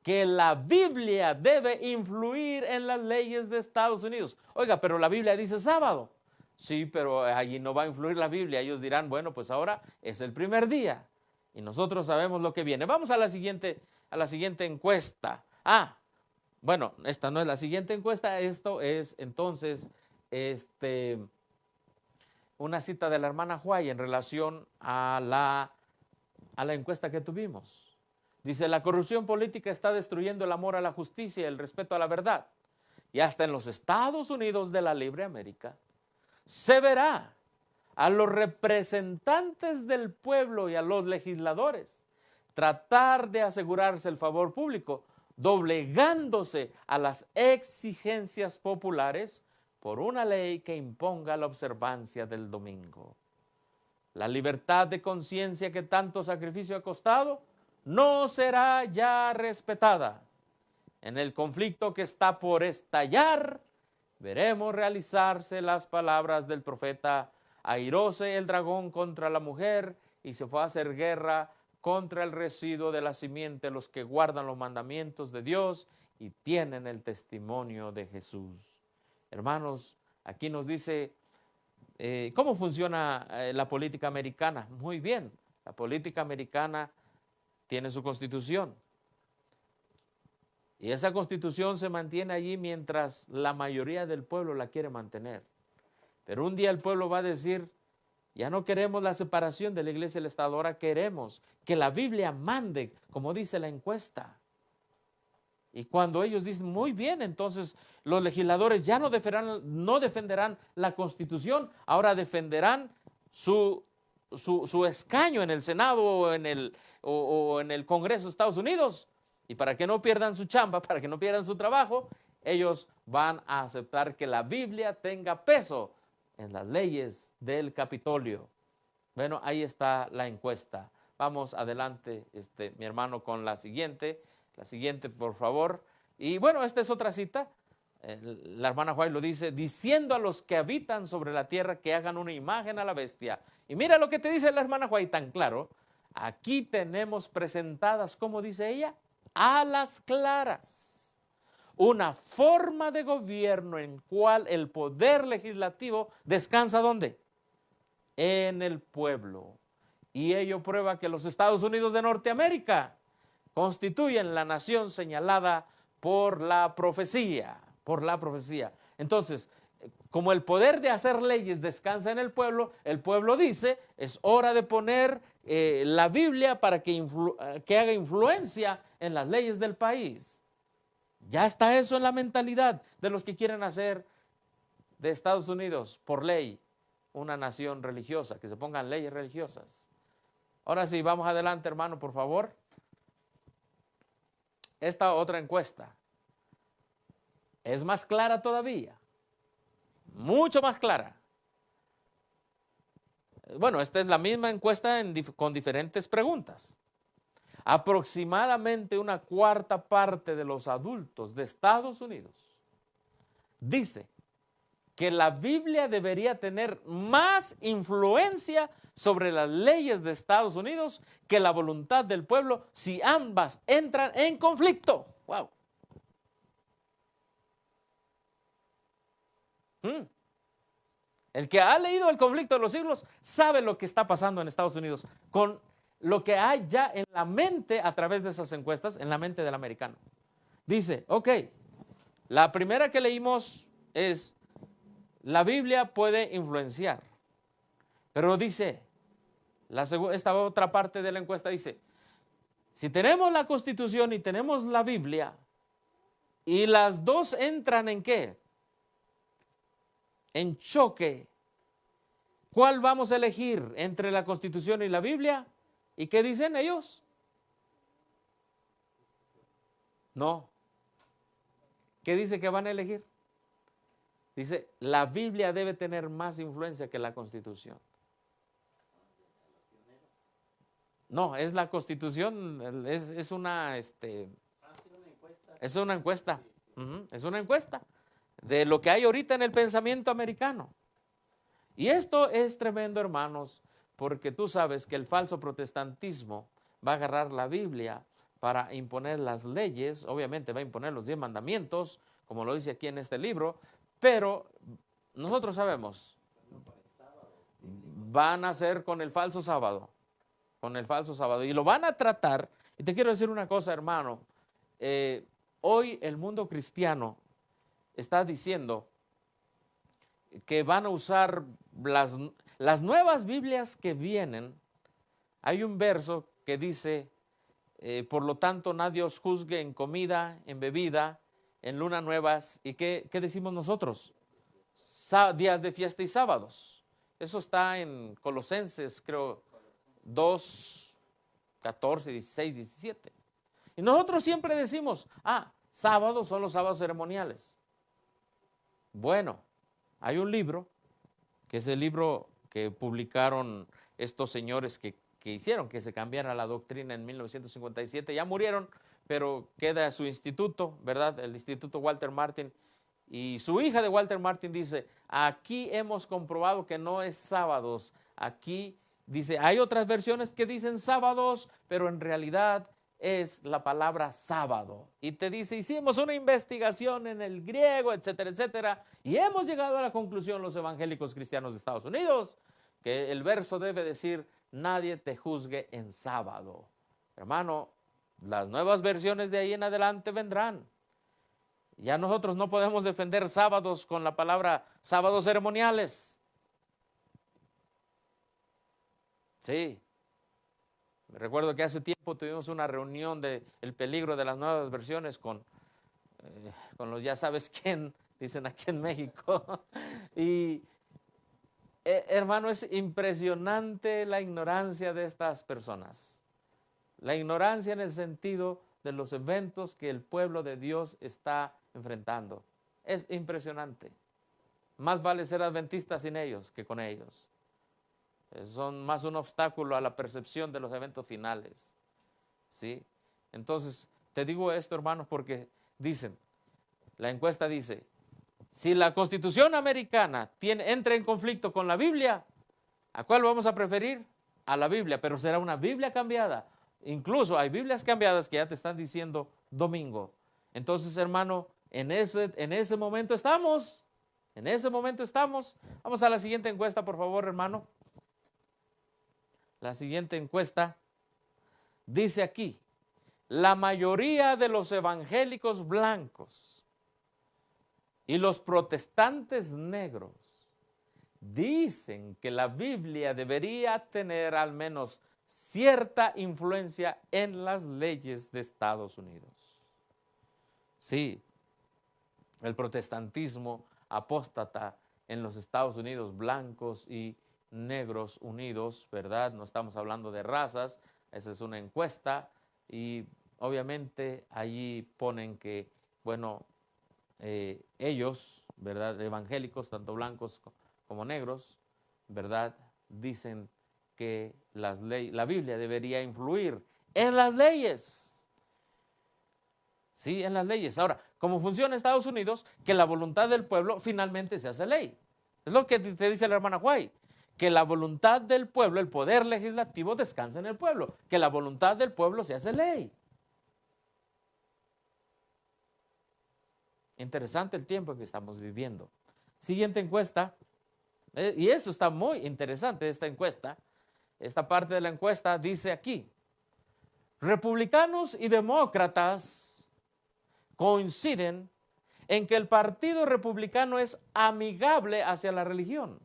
que la Biblia debe influir en las leyes de Estados Unidos. Oiga, pero la Biblia dice sábado. Sí, pero allí no va a influir la Biblia. Ellos dirán, bueno, pues ahora es el primer día y nosotros sabemos lo que viene. Vamos a la siguiente encuesta. Bueno, esta no es la siguiente encuesta, esto es entonces una cita de la hermana Huay en relación a la encuesta que tuvimos. Dice, la corrupción política está destruyendo el amor a la justicia y el respeto a la verdad. Y hasta en los Estados Unidos de la libre América se verá a los representantes del pueblo y a los legisladores tratar de asegurarse el favor público, doblegándose a las exigencias populares por una ley que imponga la observancia del domingo. La libertad de conciencia que tanto sacrificio ha costado no será ya respetada. En el conflicto que está por estallar, veremos realizarse las palabras del profeta: airóse el dragón contra la mujer y se fue a hacer guerra contra el residuo de la simiente, los que guardan los mandamientos de Dios y tienen el testimonio de Jesús. Hermanos, aquí nos dice cómo funciona la política americana. Muy bien, la política americana tiene su constitución. Y esa constitución se mantiene allí mientras la mayoría del pueblo la quiere mantener. Pero un día el pueblo va a decir, ya no queremos la separación de la iglesia y el Estado, ahora queremos que la Biblia mande, como dice la encuesta. Y cuando ellos dicen, muy bien, entonces los legisladores ya no defenderán la Constitución, ahora defenderán su escaño en el Senado o en el Congreso de Estados Unidos. Y para que no pierdan su chamba, para que no pierdan su trabajo, ellos van a aceptar que la Biblia tenga peso en las leyes del Capitolio. Bueno, ahí está la encuesta. Vamos adelante, mi hermano, con la siguiente, por favor. Y bueno, esta es otra cita La hermana White lo dice, diciendo a los que habitan sobre la tierra que hagan una imagen a la bestia. Y mira lo que te dice la hermana White tan claro. Aquí tenemos presentadas, ¿cómo dice ella? A las claras. Una forma de gobierno en cual el poder legislativo descansa ¿dónde? En el pueblo. Y ello prueba que los Estados Unidos de Norteamérica constituyen la nación señalada por la profecía. Por la profecía. Entonces, como el poder de hacer leyes descansa en el pueblo dice, es hora de poner la Biblia para que haga influencia en las leyes del país. Ya está eso en la mentalidad de los que quieren hacer de Estados Unidos, por ley, una nación religiosa, que se pongan leyes religiosas. Ahora sí, vamos adelante, hermano, por favor. Esta otra encuesta es más clara todavía, mucho más clara. Bueno, esta es la misma encuesta con diferentes preguntas. Aproximadamente una cuarta parte de los adultos de Estados Unidos dice que la Biblia debería tener más influencia sobre las leyes de Estados Unidos que la voluntad del pueblo si ambas entran en conflicto. ¡Wow! El que ha leído El conflicto de los siglos sabe lo que está pasando en Estados Unidos con lo que hay ya en la mente a través de esas encuestas, en la mente del americano. Dice, ok, la primera que leímos es, la Biblia puede influenciar, pero dice, esta otra parte de la encuesta dice, si tenemos la Constitución y tenemos la Biblia, y las dos entran ¿en qué? En choque. ¿Cuál vamos a elegir entre la Constitución y la Biblia? ¿Y qué dicen ellos? No. ¿Qué dice que van a elegir? Dice, la Biblia debe tener más influencia que la Constitución. No, es la Constitución, es una encuesta. Es una encuesta de lo que hay ahorita en el pensamiento americano. Y esto es tremendo, hermanos, porque tú sabes que el falso protestantismo va a agarrar la Biblia para imponer las leyes, obviamente va a imponer los 10 mandamientos, como lo dice aquí en este libro, pero nosotros sabemos, van a hacer con el falso sábado, y lo van a tratar. Y te quiero decir una cosa, hermano, hoy el mundo cristiano está diciendo que van a usar las nuevas Biblias que vienen. Hay un verso que dice, por lo tanto nadie os juzgue en comida, en bebida, en lunas nuevas. ¿Y qué decimos nosotros? Días de fiesta y sábados. Eso está en Colosenses, creo, 2, 14, 16, 17. Y nosotros siempre decimos, sábados son los sábados ceremoniales. Bueno, hay un libro, que es el libro que publicaron estos señores que hicieron que se cambiara la doctrina en 1957. Ya murieron, pero queda su instituto, ¿verdad? El Instituto Walter Martin. Y su hija de Walter Martin dice, aquí hemos comprobado que no es sábados. Aquí dice, hay otras versiones que dicen sábados, pero en realidad es la palabra sábado. Y te dice, hicimos una investigación en el griego, etcétera, etcétera, y hemos llegado a la conclusión, los evangélicos cristianos de Estados Unidos, que el verso debe decir, nadie te juzgue en sábado. Hermano, las nuevas versiones de ahí en adelante vendrán. Ya nosotros no podemos defender sábados con la palabra sábados ceremoniales. Sí. Me recuerdo que hace tiempo tuvimos una reunión del peligro de las nuevas versiones con los ya sabes quién, dicen aquí en México. Y hermano, es impresionante la ignorancia de estas personas. La ignorancia en el sentido de los eventos que el pueblo de Dios está enfrentando. Es impresionante. Más vale ser adventista sin ellos que con ellos. Son más un obstáculo a la percepción de los eventos finales. ¿Sí? Entonces, te digo esto, hermanos, porque dicen, La encuesta dice, si la Constitución americana entra en conflicto con la Biblia, ¿a cuál vamos a preferir? A la Biblia, pero será una Biblia cambiada. Incluso hay Biblias cambiadas que ya te están diciendo domingo. Entonces, hermano, en ese momento estamos. En ese momento estamos. Vamos a la siguiente encuesta, por favor, hermano. La siguiente encuesta dice aquí, la mayoría de los evangélicos blancos y los protestantes negros dicen que la Biblia debería tener al menos cierta influencia en las leyes de Estados Unidos. Sí, el protestantismo apóstata en los Estados Unidos, blancos y negros unidos, ¿verdad? No estamos hablando de razas, esa es una encuesta y obviamente allí ponen que, bueno, ellos, ¿verdad? Evangélicos, tanto blancos como negros, ¿verdad? Dicen que la Biblia debería influir en las leyes. Sí, en las leyes. Ahora, ¿cómo funciona Estados Unidos? Que la voluntad del pueblo finalmente se hace ley. Es lo que te dice la hermana White, que la voluntad del pueblo, el poder legislativo descansa en el pueblo, que la voluntad del pueblo se hace ley. Interesante el tiempo en que estamos viviendo. Siguiente encuesta, y eso está muy interesante, esta encuesta. Esta parte de la encuesta dice aquí, republicanos y demócratas coinciden en que el partido republicano es amigable hacia la religión.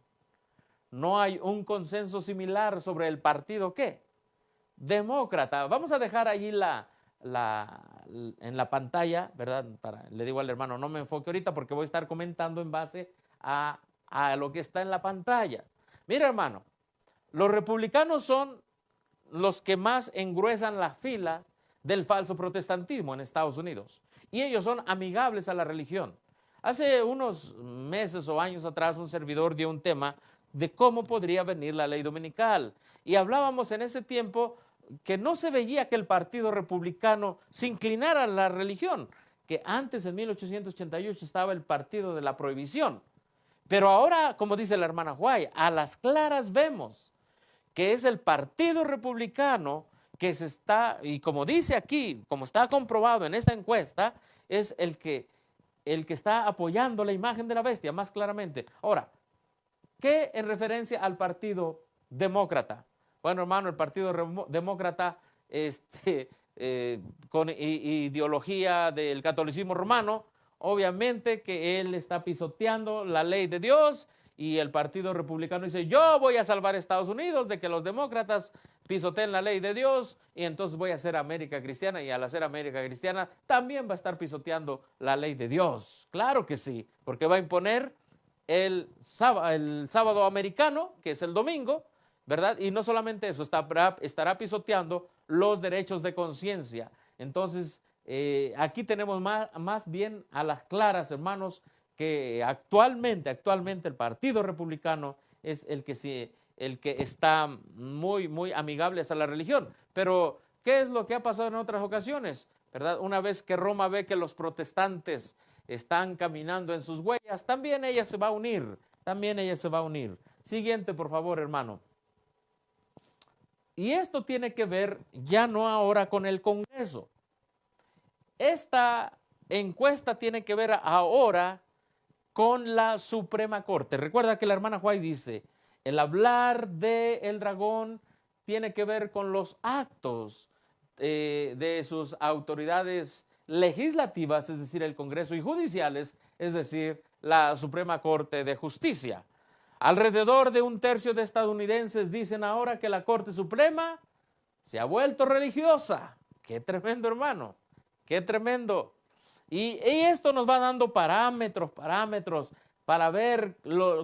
No hay un consenso similar sobre el partido ¿qué? Demócrata. Vamos a dejar allí en la pantalla, ¿verdad? Le digo al hermano, no me enfoque ahorita porque voy a estar comentando en base a lo que está en la pantalla. Mira, hermano, los republicanos son los que más engruesan las filas del falso protestantismo en Estados Unidos. Y ellos son amigables a la religión. Hace unos meses o años atrás un servidor dio un tema de cómo podría venir la ley dominical. Y hablábamos en ese tiempo que no se veía que el partido republicano se inclinara a la religión, que antes en 1888 estaba el partido de la prohibición. Pero ahora, como dice la hermana White, a las claras vemos que es el partido republicano que se está, y como dice aquí, como está comprobado en esta encuesta, es el que está apoyando la imagen de la bestia más claramente. Ahora, ¿qué en referencia al partido demócrata? Bueno, hermano, el partido demócrata con ideología del catolicismo romano, obviamente que él está pisoteando la ley de Dios y el partido republicano dice, yo voy a salvar a Estados Unidos de que los demócratas pisoteen la ley de Dios y entonces voy a hacer América cristiana y al hacer América cristiana también va a estar pisoteando la ley de Dios. Claro que sí, porque va a imponer el sábado americano, que es el domingo, ¿verdad? Y no solamente eso, estará pisoteando los derechos de conciencia. Entonces, aquí tenemos más bien a las claras, hermanos, que actualmente el Partido Republicano es el que está muy, muy amigable a la religión. Pero, ¿qué es lo que ha pasado en otras ocasiones? ¿Verdad? Una vez que Roma ve que los protestantes están caminando en sus huellas, también ella se va a unir, Siguiente, por favor, hermano. Y esto tiene que ver ya no ahora con el Congreso. Esta encuesta tiene que ver ahora con la Suprema Corte. Recuerda que la hermana White dice, el hablar del dragón tiene que ver con los actos de sus autoridades legislativas, es decir, el Congreso, y judiciales, es decir, la Suprema Corte de Justicia. Alrededor de un tercio de estadounidenses dicen ahora que la Corte Suprema se ha vuelto religiosa. ¡Qué tremendo, hermano! ¡Qué tremendo! Y esto nos va dando parámetros para ver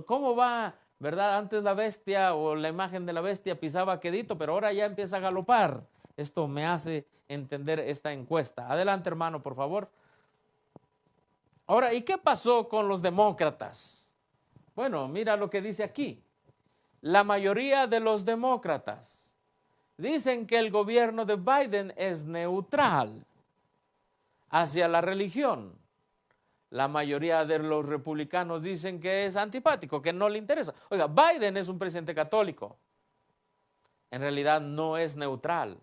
cómo va, ¿verdad? Antes la bestia o la imagen de la bestia pisaba quedito, pero ahora ya empieza a galopar. Esto me hace entender esta encuesta. Adelante, hermano, por favor. Ahora, ¿y qué pasó con los demócratas? Bueno, mira lo que dice aquí. La mayoría de los demócratas dicen que el gobierno de Biden es neutral hacia la religión. la mayoría de los republicanos dicen que es antipático, que no le interesa. Oiga, Biden es un presidente católico. En realidad no es neutral.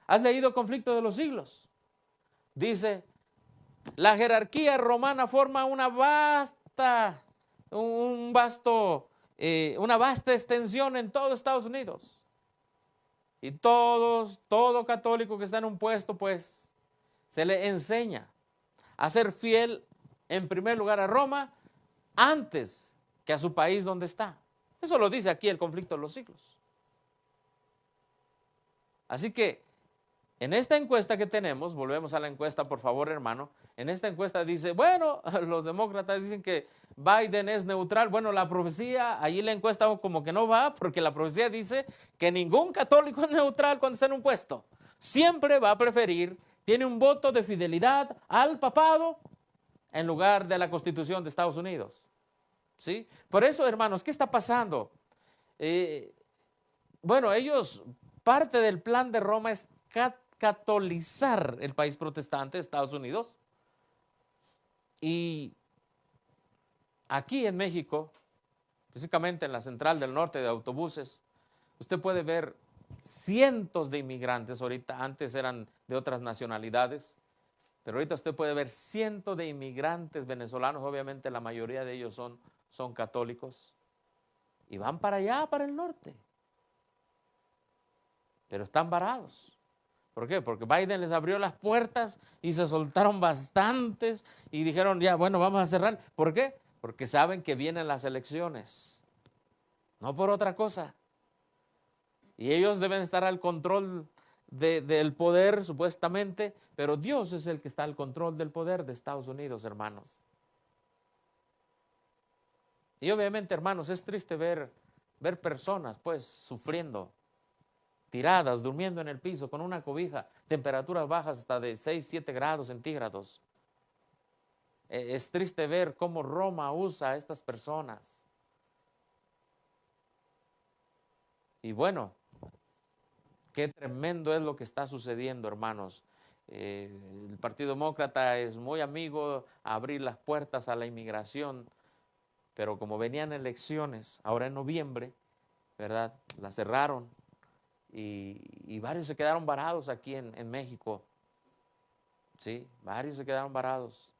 ¿Has leído Conflicto de los Siglos? Dice, la jerarquía romana forma una vasta extensión en todo Estados Unidos. Y todo católico que está en un puesto, pues, se le enseña a ser fiel en primer lugar a Roma antes que a su país donde está. Eso lo dice aquí el Conflicto de los Siglos. Así que en esta encuesta que tenemos, volvemos a la encuesta por favor hermano, en esta encuesta dice, bueno, los demócratas dicen que Biden es neutral. Bueno, la profecía, allí la encuesta como que no va, porque la profecía dice que ningún católico es neutral cuando está en un puesto. Siempre va a preferir, tiene un voto de fidelidad al papado en lugar de la Constitución de Estados Unidos. ¿Sí? Por eso, hermanos, ¿qué está pasando? Bueno, parte del plan de Roma es catolizar el país protestante, Estados Unidos. Y aquí en México, físicamente en la central del norte de autobuses, usted puede ver cientos de inmigrantes ahorita, antes eran de otras nacionalidades, pero ahorita usted puede ver cientos de inmigrantes venezolanos, obviamente la mayoría de ellos son católicos, y van para allá, para el norte, pero están varados. ¿Por qué? Porque Biden les abrió las puertas y se soltaron bastantes y dijeron, ya, bueno, vamos a cerrar. ¿Por qué? Porque saben que vienen las elecciones, no por otra cosa. Y ellos deben estar al control del poder, supuestamente, pero Dios es el que está al control del poder de Estados Unidos, hermanos. Y obviamente, hermanos, es triste ver personas, pues, sufriendo, tiradas, durmiendo en el piso con una cobija, temperaturas bajas hasta de 6, 7 grados centígrados. Es triste ver cómo Roma usa a estas personas. Y bueno, qué tremendo es lo que está sucediendo, hermanos. El Partido Demócrata es muy amigo a abrir las puertas a la inmigración, pero como venían elecciones, ahora en noviembre, ¿verdad? La cerraron. Y varios se quedaron varados aquí en México. Sí, varios se quedaron varados.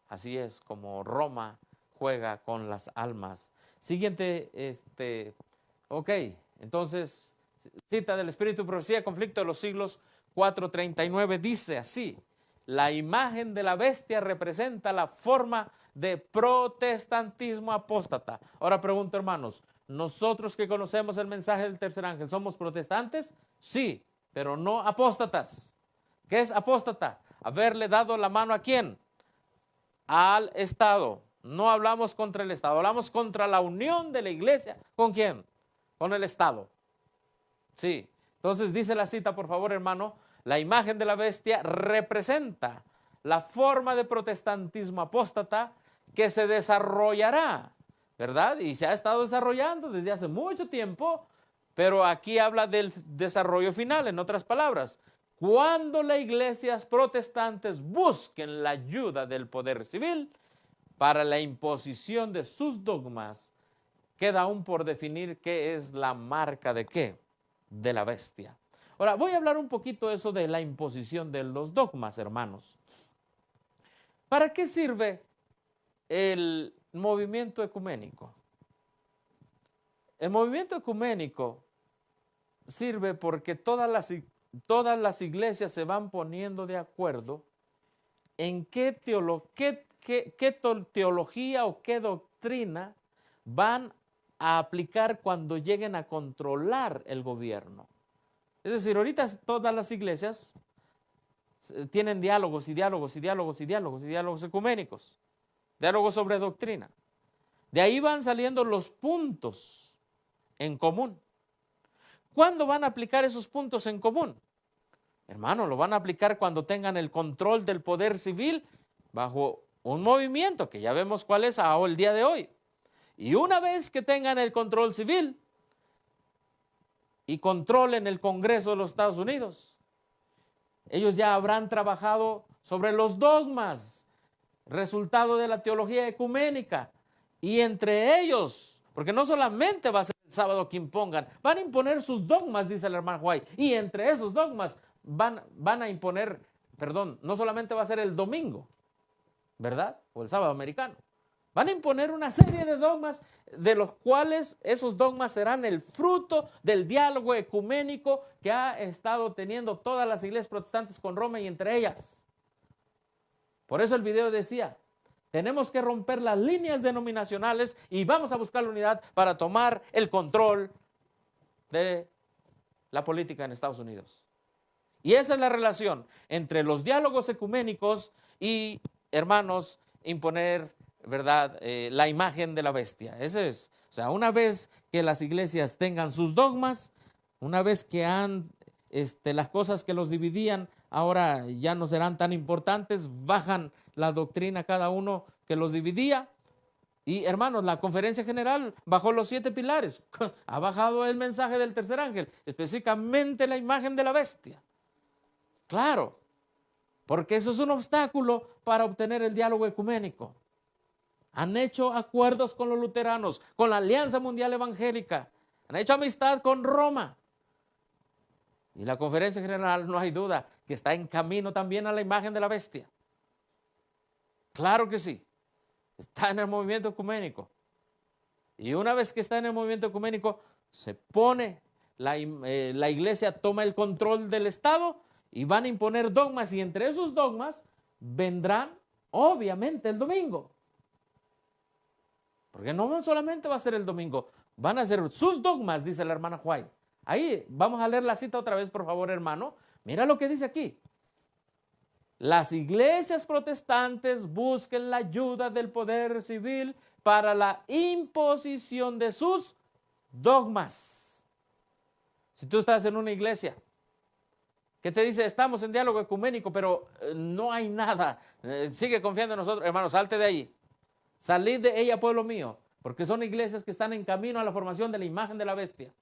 Así es como Roma juega con las almas. Siguiente, ok, entonces, cita del Espíritu y Profecía, Conflicto de los Siglos 4:39, dice así: la imagen de la bestia representa la forma de protestantismo apóstata. Ahora pregunto, hermanos, nosotros que conocemos el mensaje del tercer ángel, ¿somos protestantes? Sí, pero no apóstatas. ¿Qué es apóstata? Haberle dado la mano ¿a quién? Al Estado. No hablamos contra el Estado, hablamos contra la unión de la iglesia. ¿Con quién? Con el Estado. Sí. Entonces dice la cita, por favor, hermano, la imagen de la bestia representa la forma de protestantismo apóstata que se desarrollará, ¿verdad? Y se ha estado desarrollando desde hace mucho tiempo, pero aquí habla del desarrollo final, en otras palabras. Cuando las iglesias protestantes busquen la ayuda del poder civil para la imposición de sus dogmas, queda aún por definir qué es la marca de qué, de la bestia. Ahora, voy a hablar un poquito eso de la imposición de los dogmas, hermanos. ¿Para qué sirve el movimiento ecuménico? El movimiento ecuménico sirve porque todas las iglesias se van poniendo de acuerdo en qué teología o qué doctrina van a aplicar cuando lleguen a controlar el gobierno. Es decir, ahorita todas las iglesias tienen diálogos y diálogos y diálogos y diálogos y diálogos ecuménicos, diálogos sobre doctrina. De ahí van saliendo los puntos en común. ¿Cuándo van a aplicar esos puntos en común? Hermano, lo van a aplicar cuando tengan el control del poder civil bajo un movimiento que ya vemos cuál es el día de hoy. Y una vez que tengan el control civil y controlen el Congreso de los Estados Unidos, ellos ya habrán trabajado sobre los dogmas resultado de la teología ecuménica. Y entre ellos, porque no solamente va a ser el sábado que impongan, van a imponer sus dogmas, dice el hermano White. Y entre esos dogmas van a imponer, perdón, no solamente va a ser el domingo, ¿verdad? O el sábado americano. Van a imponer una serie de dogmas, de los cuales esos dogmas serán el fruto del diálogo ecuménico que ha estado teniendo todas las iglesias protestantes con Roma y entre ellas. Por eso el video decía, tenemos que romper las líneas denominacionales y vamos a buscar la unidad para tomar el control de la política en Estados Unidos. Y esa es la relación entre los diálogos ecuménicos y, hermanos, imponer, ¿verdad?, la imagen de la bestia. Ese es. O sea, una vez que las iglesias tengan sus dogmas, una vez que las cosas que los dividían ahora ya no serán tan importantes, bajan la doctrina cada uno que los dividía. Y hermanos, la conferencia general bajó los 7 pilares, ha bajado el mensaje del tercer ángel, específicamente la imagen de la bestia. Claro, porque eso es un obstáculo para obtener el diálogo ecuménico. Han hecho acuerdos con los luteranos, con la Alianza Mundial Evangélica, han hecho amistad con Roma. Y la conferencia general, no hay duda, que está en camino también a la imagen de la bestia. Claro que sí, está en el movimiento ecuménico. Y una vez que está en el movimiento ecuménico, se pone, la iglesia toma el control del Estado y van a imponer dogmas, y entre esos dogmas vendrán, obviamente, el domingo. Porque no solamente va a ser el domingo, van a ser sus dogmas, dice la hermana White. Ahí, vamos a leer la cita otra vez, por favor, hermano. Mira lo que dice aquí. Las iglesias protestantes busquen la ayuda del poder civil para la imposición de sus dogmas. Si tú estás en una iglesia que te dice, estamos en diálogo ecuménico, pero no hay nada, sigue confiando en nosotros, hermano, salte de ahí. Salid de ella, pueblo mío, porque son iglesias que están en camino a la formación de la imagen de la bestia.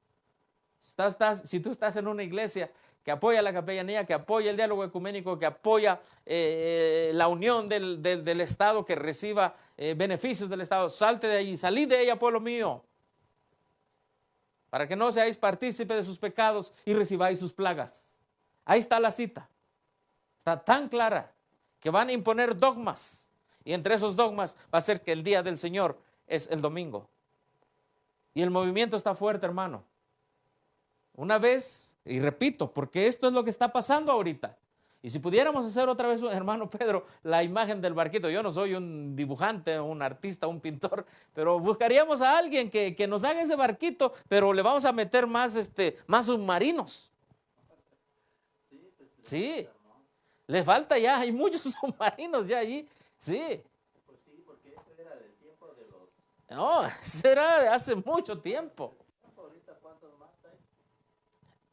Si tú estás en una iglesia que apoya la capellanía, que apoya el diálogo ecuménico, que apoya la unión del Estado, que reciba beneficios del Estado, salte de allí, salid de ella, pueblo mío, para que no seáis partícipes de sus pecados y recibáis sus plagas. Ahí está la cita. Está tan clara que van a imponer dogmas, y entre esos dogmas va a ser que el día del Señor es el domingo. Y el movimiento está fuerte, hermano. Una vez, y repito, porque esto es lo que está pasando ahorita. Y si pudiéramos hacer otra vez, hermano Pedro, la imagen del barquito. Yo no soy un dibujante, un artista, un pintor, pero buscaríamos a alguien que nos haga ese barquito, pero le vamos a meter más submarinos. Sí, le falta ya, hay muchos submarinos ya allí. Sí. Pues sí, porque eso era del tiempo de los... No, eso era de hace mucho tiempo. ¿Ahorita cuántos más hay?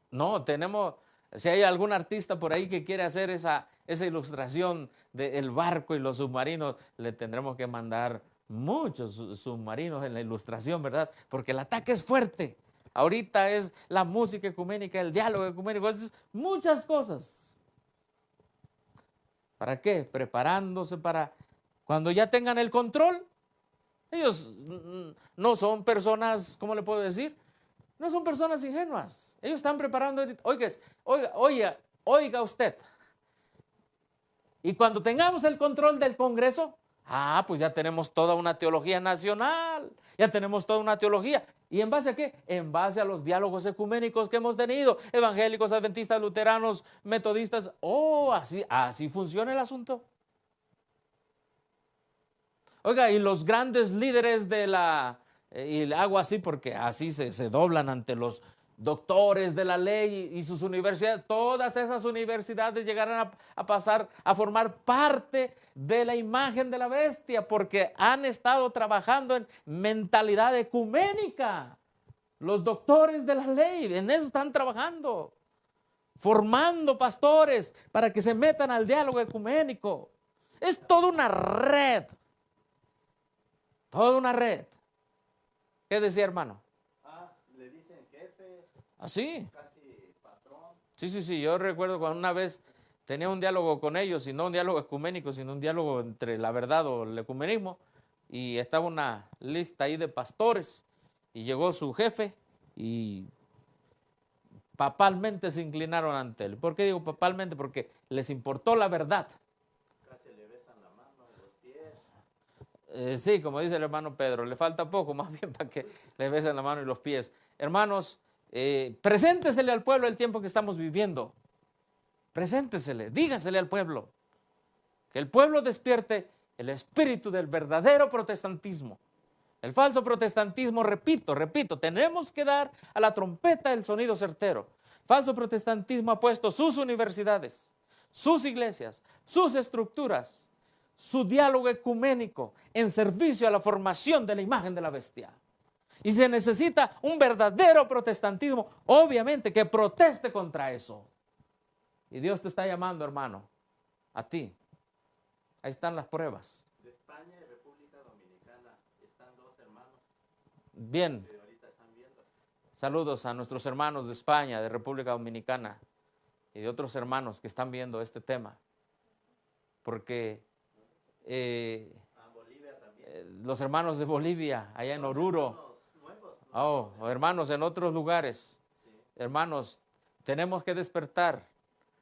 No, tenemos, si hay algún artista por ahí que quiere hacer esa ilustración del barco y los submarinos, le tendremos que mandar muchos submarinos en la ilustración, ¿verdad? Porque el ataque es fuerte. Ahorita es la música ecuménica, el diálogo ecuménico, es muchas cosas. ¿Para qué? Preparándose para cuando ya tengan el control. Ellos no son personas, ¿cómo le puedo decir? No son personas ingenuas. Ellos están preparando. Oiga usted. Y cuando tengamos el control del Congreso, pues ya tenemos toda una teología nacional. Ya tenemos toda una teología. ¿Y en base a qué? En base a los diálogos ecuménicos que hemos tenido. Evangélicos, adventistas, luteranos, metodistas. Así funciona el asunto. Oiga, y los grandes líderes y hago así porque así se doblan ante los doctores de la ley y sus universidades, todas esas universidades llegarán a pasar a formar parte de la imagen de la bestia porque han estado trabajando en mentalidad ecuménica. Los doctores de la ley, en eso están trabajando, formando pastores para que se metan al diálogo ecuménico. Es toda una red. Toda una red. ¿Qué decía, hermano? Le dicen jefe. ¿Ah, sí? Casi patrón. Sí. Yo recuerdo cuando una vez tenía un diálogo con ellos, y no un diálogo ecuménico, sino un diálogo entre la verdad o el ecumenismo, y estaba una lista ahí de pastores, y llegó su jefe, y papalmente se inclinaron ante él. ¿Por qué digo papalmente? Porque les importó la verdad. Casi le besan la mano, los pies. Sí, como dice el hermano Pedro, le falta poco, más bien para que le besen la mano y los pies. Hermanos, preséntesele al pueblo el tiempo que estamos viviendo. Preséntesele, dígasele al pueblo. Que el pueblo despierte el espíritu del verdadero protestantismo. El falso protestantismo, repito, tenemos que dar a la trompeta el sonido certero. Falso protestantismo ha puesto sus universidades, sus iglesias, sus estructuras, su diálogo ecuménico en servicio a la formación de la imagen de la bestia. Y se necesita un verdadero protestantismo, obviamente, que proteste contra eso. Y Dios te está llamando, hermano, a ti. Ahí están las pruebas. De España y República Dominicana están dos hermanos Bien, que ahorita están viendo. saludos a nuestros hermanos de España, de República Dominicana y de otros hermanos que están viendo este tema. Porque Bolivia también. los hermanos de Bolivia, allá en Oruro, Hermanos nuevos, ¿no? hermanos en otros lugares, Sí. hermanos, tenemos que despertar.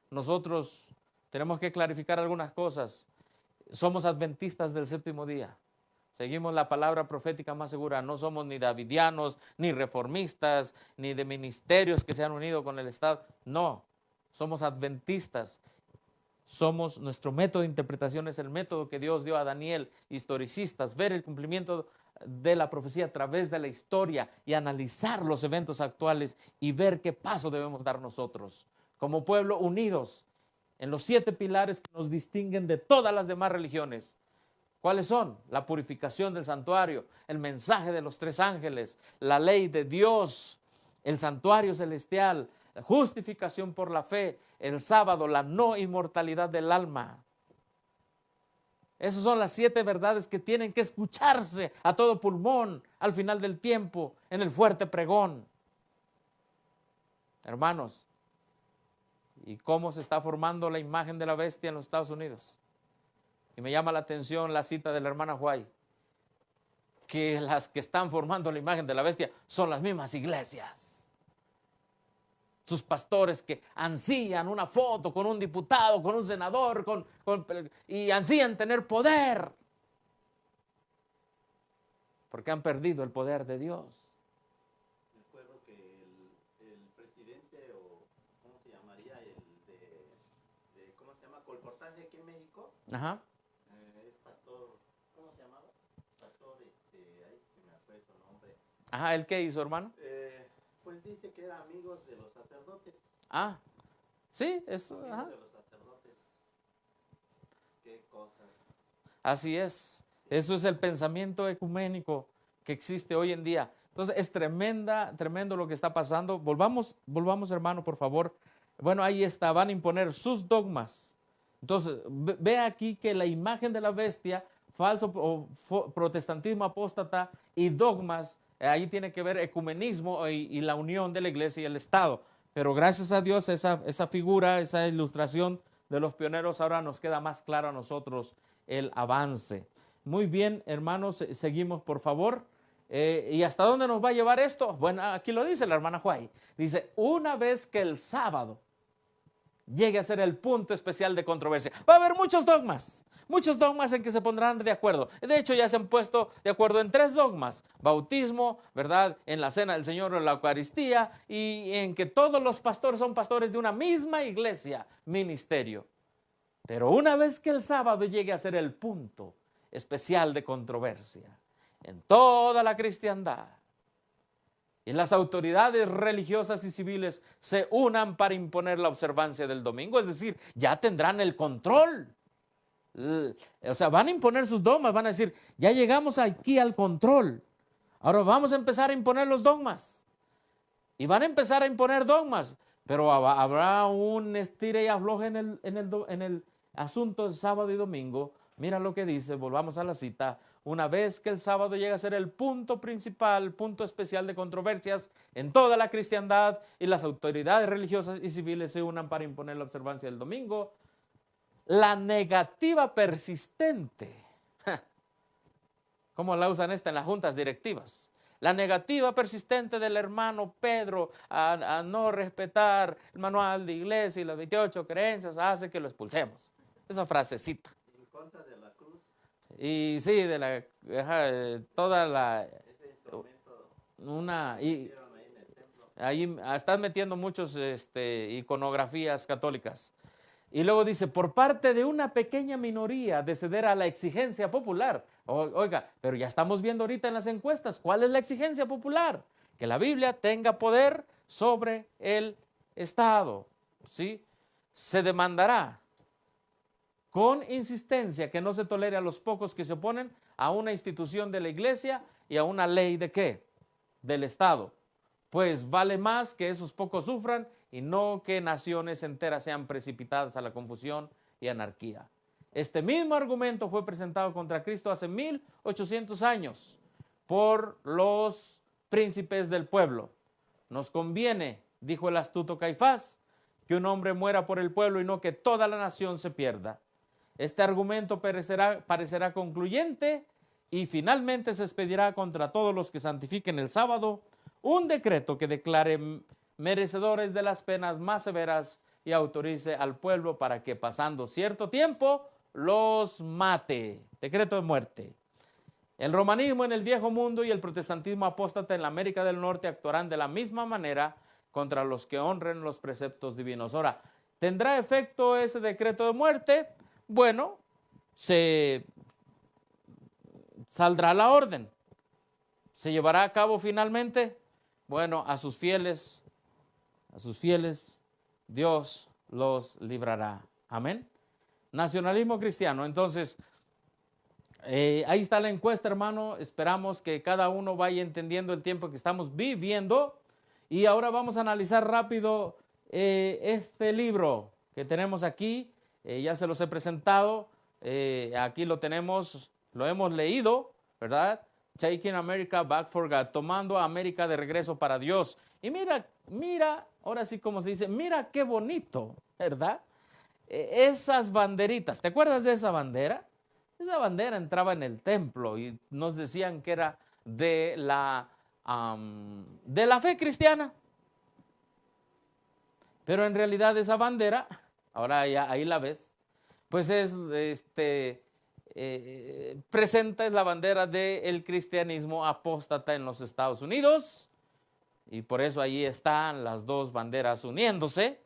Nosotros tenemos que clarificar algunas cosas. Somos adventistas del séptimo día. Seguimos la palabra profética más segura. No somos ni davidianos, ni reformistas, ni de ministerios que se han unido con el Estado. No, somos adventistas. Nuestro método de interpretación es el método que Dios dio a Daniel, historicistas, ver el cumplimiento de la profecía a través de la historia y analizar los eventos actuales y ver qué paso debemos dar nosotros, como pueblo unidos en los 7 pilares que nos distinguen de todas las demás religiones. ¿Cuáles son? La purificación del santuario, el mensaje de los 3 ángeles, la ley de Dios, el santuario celestial, la justificación por la fe, el sábado, la no inmortalidad del alma. Esas son las 7 verdades que tienen que escucharse a todo pulmón al final del tiempo, en el fuerte pregón. Hermanos, ¿y cómo se está formando la imagen de la bestia en los Estados Unidos? Y me llama la atención la cita de la hermana White, que las que están formando la imagen de la bestia son las mismas iglesias. Sus pastores que ansían una foto con un diputado, con un senador, y ansían tener poder, porque han perdido el poder de Dios. Recuerdo que el presidente, o ¿cómo se llamaría? ¿Cómo se llama? Colportaje aquí en México. Ajá. Es pastor, ¿cómo se llamaba? Pastor, ahí se me fue su nombre. Ajá, ¿el qué hizo, hermano? Pues dice que era amigos de los sacerdotes. Ah, sí, eso. Amigos Ajá. de los sacerdotes. Qué cosas. Así es. Eso es el pensamiento ecuménico que existe hoy en día. Entonces es tremendo lo que está pasando. Volvamos, hermano, por favor. Bueno, ahí está, van a imponer sus dogmas. Entonces, ve aquí que la imagen de la bestia, falso protestantismo apóstata y dogmas, ahí tiene que ver ecumenismo y la unión de la iglesia y el Estado. Pero gracias a Dios esa figura, esa ilustración de los pioneros, ahora nos queda más claro a nosotros el avance. Muy bien, hermanos, seguimos por favor. ¿Y hasta dónde nos va a llevar esto? Bueno, aquí lo dice la hermana Juay. Dice, una vez que el sábado llegue a ser el punto especial de controversia, va a haber muchos dogmas en que se pondrán de acuerdo. De hecho, ya se han puesto de acuerdo en 3 dogmas: bautismo, ¿verdad?, en la cena del Señor o la Eucaristía, y en que todos los pastores son pastores de una misma iglesia, ministerio. Pero una vez que el sábado llegue a ser el punto especial de controversia en toda la cristiandad, y las autoridades religiosas y civiles se unan para imponer la observancia del domingo, es decir, ya tendrán el control. O sea, van a imponer sus dogmas, van a decir, ya llegamos aquí al control, ahora vamos a empezar a imponer los dogmas. Y van a empezar a imponer dogmas, pero habrá un estire y afloje en el asunto del sábado y domingo. Mira lo que dice, volvamos a la cita. Una vez que el sábado llega a ser el punto principal, punto especial de controversias en toda la cristiandad, y las autoridades religiosas y civiles se unan para imponer la observancia del domingo, la negativa persistente. ¿Cómo la usan esta en las juntas directivas? La negativa persistente del hermano Pedro a no respetar el manual de iglesia y las 28 creencias hace que lo expulsemos. Esa frasecita. En contra de la cruz. Y sí, toda la... Ese instrumento Una... que hicieron ahí en el templo. Ahí están metiendo muchos iconografías católicas. Y luego dice, por parte de una pequeña minoría de ceder a la exigencia popular. Oiga, pero ya estamos viendo ahorita en las encuestas, ¿cuál es la exigencia popular? Que la Biblia tenga poder sobre el Estado, ¿sí? Se demandará con insistencia que no se tolere a los pocos que se oponen a una institución de la iglesia y a una ley ¿de qué? Del Estado. Pues vale más que esos pocos sufran y no que naciones enteras sean precipitadas a la confusión y anarquía. Este mismo argumento fue presentado contra Cristo hace 1800 años por los príncipes del pueblo. Nos conviene, dijo el astuto Caifás, que un hombre muera por el pueblo y no que toda la nación se pierda. Este argumento parecerá concluyente y finalmente se expedirá contra todos los que santifiquen el sábado un decreto que declare merecedores de las penas más severas y autorice al pueblo para que pasando cierto tiempo los mate. Decreto de muerte. El romanismo en el viejo mundo y el protestantismo apóstata en la América del Norte actuarán de la misma manera contra los que honren los preceptos divinos. Ahora, ¿tendrá efecto ese decreto de muerte? Bueno, se saldrá la orden. ¿Se llevará a cabo finalmente? Bueno, a sus fieles, Dios los librará. Amén. Nacionalismo cristiano. Entonces, ahí está la encuesta, hermano. Esperamos que cada uno vaya entendiendo el tiempo que estamos viviendo. Y ahora vamos a analizar rápido este libro que tenemos aquí. Ya se los he presentado. Aquí lo tenemos, lo hemos leído, ¿verdad? Taking America Back for God, tomando a América de regreso para Dios. Y mira, ahora sí como se dice, mira qué bonito, ¿verdad? Esas banderitas, ¿te acuerdas de esa bandera? Esa bandera entraba en el templo y nos decían que era de la fe cristiana. Pero en realidad esa bandera, ahora ya ahí la ves, pues es presenta la bandera del cristianismo apóstata en los Estados Unidos y por eso ahí están las dos banderas uniéndose,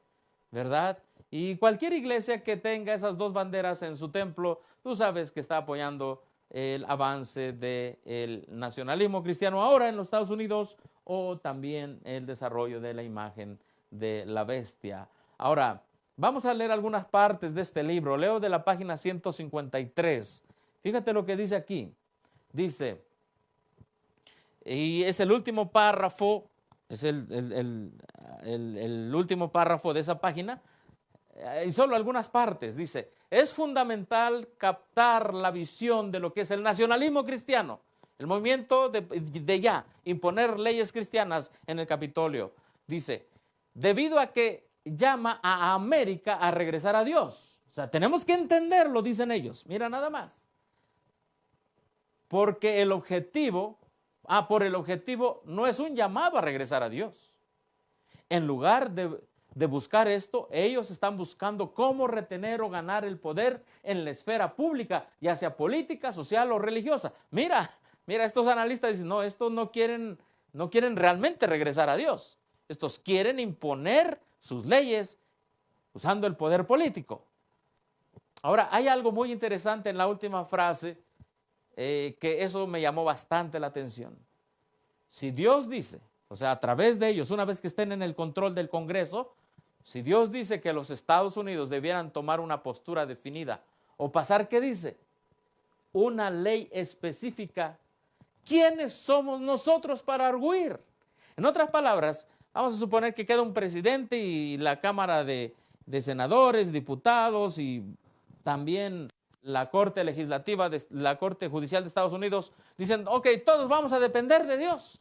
¿verdad? Y cualquier iglesia que tenga esas dos banderas en su templo, tú sabes que está apoyando el avance del nacionalismo cristiano ahora en los Estados Unidos o también el desarrollo de la imagen de la bestia. Ahora, vamos a leer algunas partes de este libro. Leo de la página 153. Fíjate lo que dice aquí. Dice, y es el último párrafo, es el último párrafo de esa página, y solo algunas partes. Dice, es fundamental captar la visión de lo que es el nacionalismo cristiano, el movimiento de ya imponer leyes cristianas en el Capitolio. Dice, debido a que llama a América a regresar a Dios. O sea, tenemos que entenderlo, dicen ellos. Mira nada más. Porque el objetivo, por el objetivo no es un llamado a regresar a Dios. En lugar de buscar esto, ellos están buscando cómo retener o ganar el poder en la esfera pública, ya sea política, social o religiosa. Mira, estos analistas dicen, no, estos no quieren realmente regresar a Dios. Estos quieren imponer sus leyes usando el poder político. Ahora, hay algo muy interesante en la última frase, que eso me llamó bastante la atención. Si Dios dice, o sea, a través de ellos, una vez que estén en el control del Congreso, si Dios dice que los Estados Unidos debieran tomar una postura definida o pasar, ¿qué dice? Una ley específica. ¿Quiénes somos nosotros para arguir? En otras palabras, vamos a suponer que queda un presidente y la Cámara de Senadores, diputados y también la Corte Legislativa, la Corte Judicial de Estados Unidos, dicen, ok, todos vamos a depender de Dios.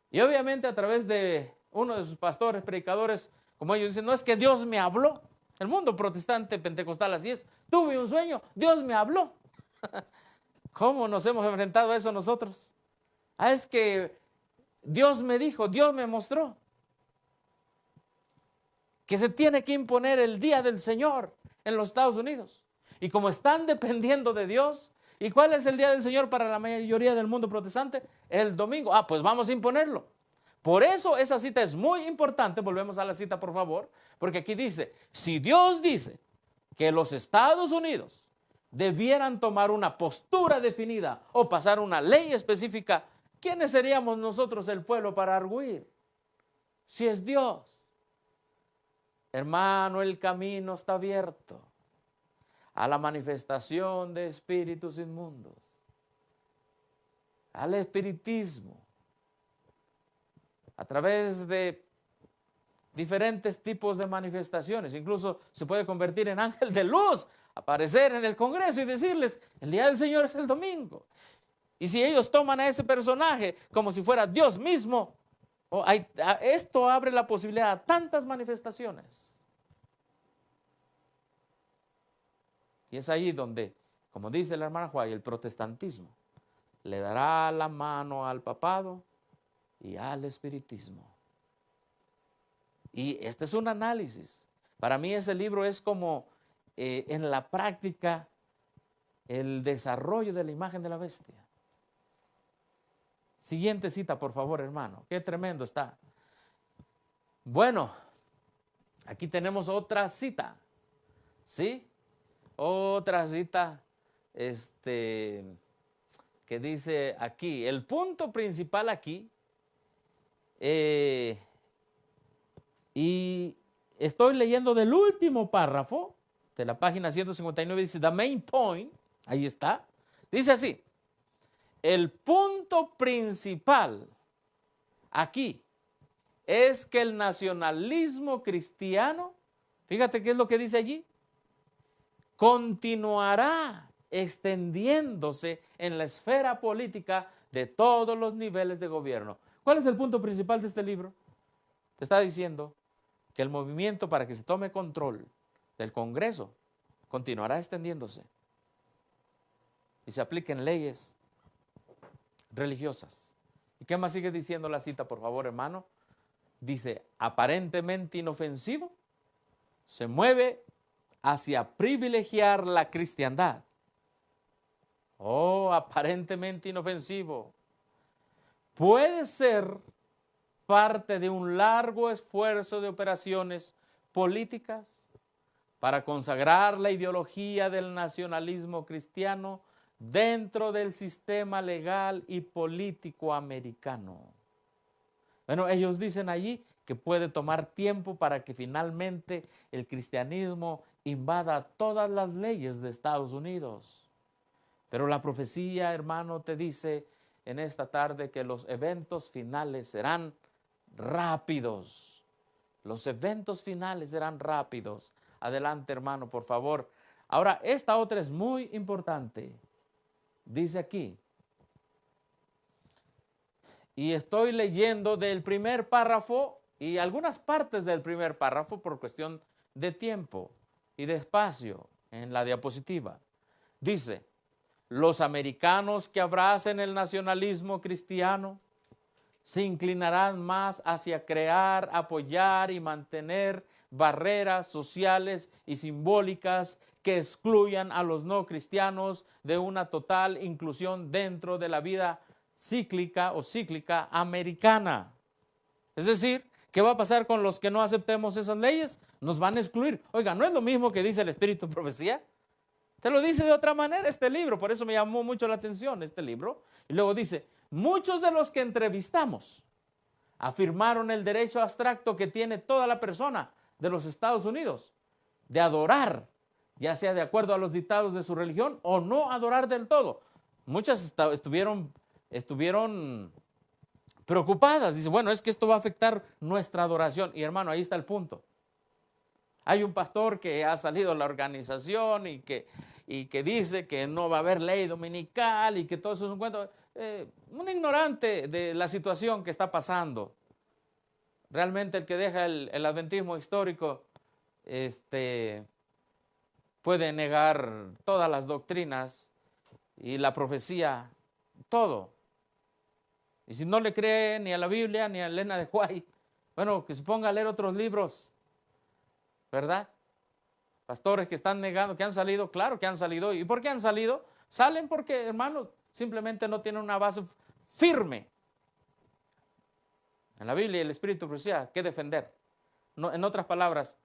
Y obviamente a través de uno de sus pastores, predicadores, como ellos dicen, no es que Dios me habló, El mundo protestante pentecostal así es. Tuve un sueño, Dios me habló. ¿Cómo nos hemos enfrentado a eso nosotros? Es que Dios me dijo, Dios me mostró que se tiene que imponer el día del Señor en los Estados Unidos. Y como están dependiendo de Dios, ¿y cuál es el día del Señor para la mayoría del mundo protestante? El domingo. Pues vamos a imponerlo. Por eso esa cita es muy importante. Volvemos a la cita, por favor, porque aquí dice, si Dios dice que los Estados Unidos debieran tomar una postura definida o pasar una ley específica, ¿quiénes seríamos nosotros, el pueblo, para arguir? Si es Dios. Hermano, el camino está abierto a la manifestación de espíritus inmundos, al espiritismo, a través de diferentes tipos de manifestaciones. Incluso se puede convertir en ángel de luz, aparecer en el Congreso y decirles, el día del Señor es el domingo. Y si ellos toman a ese personaje como si fuera Dios mismo, esto abre la posibilidad a tantas manifestaciones. Y es ahí donde, como dice la hermana Juárez, el protestantismo le dará la mano al papado y al espiritismo. Y este es un análisis. Para mí ese libro es como en la práctica el desarrollo de la imagen de la bestia. Siguiente cita, por favor, hermano. Qué tremendo está. Bueno, aquí tenemos otra cita. ¿Sí? Otra cita que dice aquí, el punto principal aquí, y estoy leyendo del último párrafo de la página 159, dice, the main point, ahí está, dice así, el punto principal aquí es que el nacionalismo cristiano, fíjate qué es lo que dice allí, continuará extendiéndose en la esfera política de todos los niveles de gobierno. ¿Cuál es el punto principal de este libro? Te está diciendo que el movimiento para que se tome control del Congreso continuará extendiéndose y se apliquen leyes religiosas. ¿Y qué más sigue diciendo la cita, por favor, hermano? Dice, aparentemente inofensivo, se mueve hacia privilegiar la cristiandad. Aparentemente inofensivo. Puede ser parte de un largo esfuerzo de operaciones políticas para consagrar la ideología del nacionalismo cristiano dentro del sistema legal y político americano. Bueno, ellos dicen allí que puede tomar tiempo para que finalmente el cristianismo invada todas las leyes de Estados Unidos. Pero la profecía, hermano, te dice en esta tarde que los eventos finales serán rápidos. Los eventos finales serán rápidos. Adelante, hermano, por favor. Ahora, esta otra es muy importante. Dice aquí, y estoy leyendo del primer párrafo y algunas partes del primer párrafo por cuestión de tiempo y de espacio en la diapositiva. Dice, los americanos que abracen el nacionalismo cristiano se inclinarán más hacia crear, apoyar y mantener barreras sociales y simbólicas que excluyan a los no cristianos de una total inclusión dentro de la vida cíclica americana. Es decir, ¿qué va a pasar con los que no aceptemos esas leyes? Nos van a excluir. Oiga, ¿no es lo mismo que dice el Espíritu de Profecía? Te lo dice de otra manera este libro, por eso me llamó mucho la atención este libro. Y luego dice, muchos de los que entrevistamos afirmaron el derecho abstracto que tiene toda la persona de los Estados Unidos de adorar, ya sea de acuerdo a los dictados de su religión o no adorar del todo. Muchas estuvieron preocupadas. Dice, bueno, es que esto va a afectar nuestra adoración. Y hermano, ahí está el punto. Hay un pastor que ha salido de la organización y que dice que no va a haber ley dominical y que todo eso es un cuento. Un ignorante de la situación que está pasando. Realmente el que deja el adventismo histórico puede negar todas las doctrinas y la profecía, todo. Y si no le cree ni a la Biblia ni a Elena de White, bueno, que se ponga a leer otros libros, ¿verdad? Pastores que están negando, que han salido, claro que han salido. ¿Y por qué han salido? Salen porque, hermanos, simplemente no tienen una base firme. En la Biblia el Espíritu de profecía, ¿qué defender? No, en otras palabras,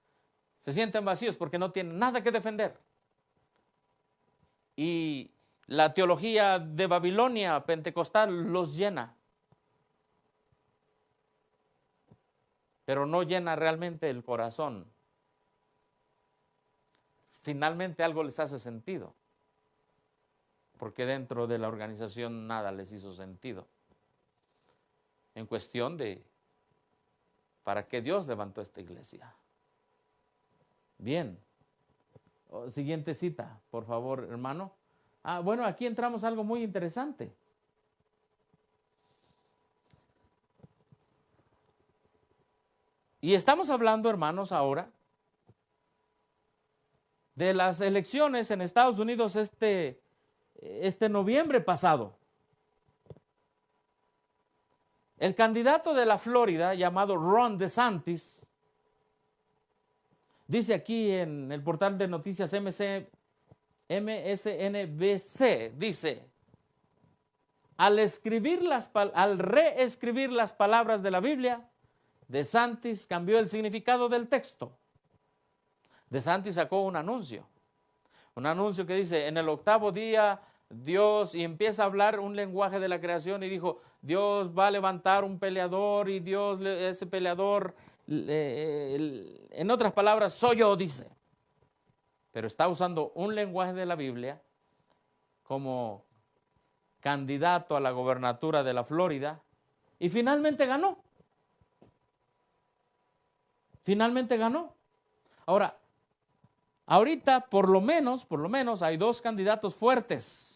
se sienten vacíos porque no tienen nada que defender. Y la teología de Babilonia pentecostal los llena, pero no llena realmente el corazón. Finalmente algo les hace sentido, porque dentro de la organización nada les hizo sentido. En cuestión de para qué Dios levantó esta iglesia. Bien. Siguiente cita, por favor, hermano. Bueno, aquí entramos a algo muy interesante. Y estamos hablando, hermanos, ahora de las elecciones en Estados Unidos este noviembre pasado. El candidato de la Florida, llamado Ron DeSantis, dice aquí en el portal de noticias MSNBC, dice, al reescribir las palabras de la Biblia, DeSantis cambió el significado del texto. DeSantis sacó un anuncio que dice, en el 8º día Dios, y empieza a hablar un lenguaje de la creación y dijo, Dios va a levantar un peleador y Dios, ese peleador, en otras palabras, soy yo, dice. Pero está usando un lenguaje de la Biblia como candidato a la gobernatura de la Florida y finalmente ganó. Ahora, ahorita por lo menos hay 2 candidatos fuertes.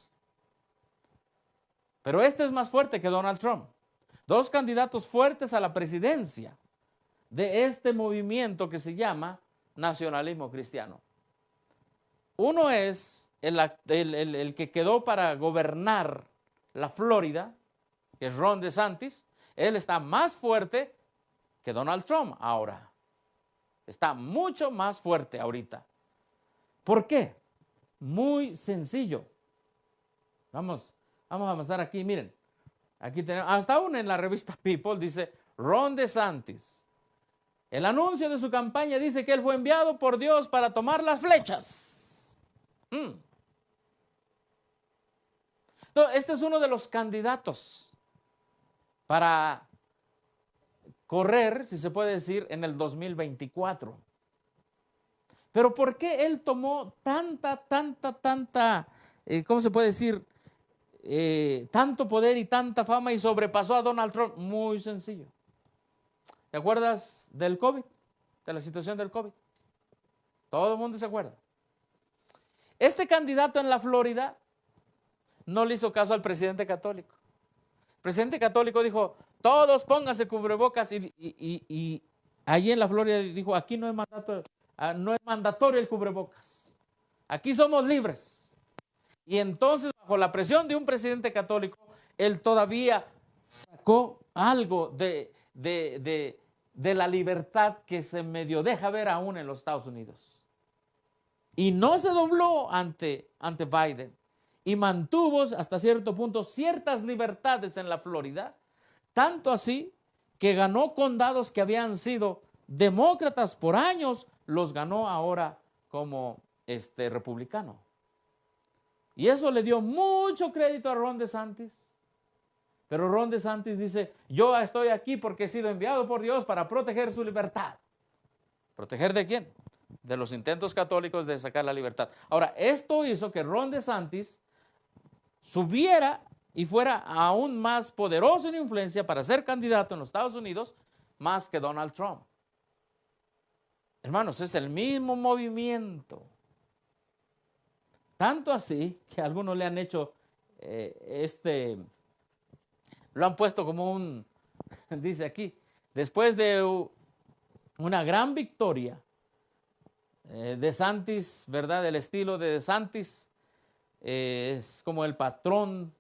Pero este es más fuerte que Donald Trump. 2 candidatos fuertes a la presidencia de este movimiento que se llama nacionalismo cristiano. Uno es el que quedó para gobernar la Florida, que es Ron DeSantis. Él está más fuerte que Donald Trump ahora. Está mucho más fuerte ahorita. ¿Por qué? Muy sencillo. Vamos a avanzar aquí, miren. Aquí tenemos, hasta aún en la revista People dice, Ron DeSantis. El anuncio de su campaña dice que él fue enviado por Dios para tomar las flechas. Entonces, este es uno de los candidatos para correr, si se puede decir, en el 2024. Pero ¿por qué él tomó tanta, ¿cómo se puede decir? Tanto poder y tanta fama y sobrepasó a Donald Trump. Muy sencillo. ¿Te acuerdas del COVID? De la situación del COVID. Todo el mundo se acuerda. Este candidato en la Florida no le hizo caso al presidente católico. El presidente católico dijo, todos pónganse cubrebocas y allí en la Florida dijo, aquí no es mandatorio el cubrebocas. Aquí somos libres. Y entonces, bajo la presión de un presidente católico, él todavía sacó algo de la libertad que se medio deja ver aún en los Estados Unidos. Y no se dobló ante Biden. Y mantuvo hasta cierto punto ciertas libertades en la Florida, tanto así que ganó condados que habían sido demócratas por años, los ganó ahora como republicano. Y eso le dio mucho crédito a Ron DeSantis. Pero Ron DeSantis dice, yo estoy aquí porque he sido enviado por Dios para proteger su libertad. ¿Proteger de quién? De los intentos católicos de sacar la libertad. Ahora, esto hizo que Ron DeSantis subiera y fuera aún más poderoso en influencia para ser candidato en los Estados Unidos más que Donald Trump. Hermanos, es el mismo movimiento. Tanto así que algunos le han hecho lo han puesto como dice aquí, después de una gran victoria DeSantis, ¿verdad? El estilo de DeSantis es como el patrón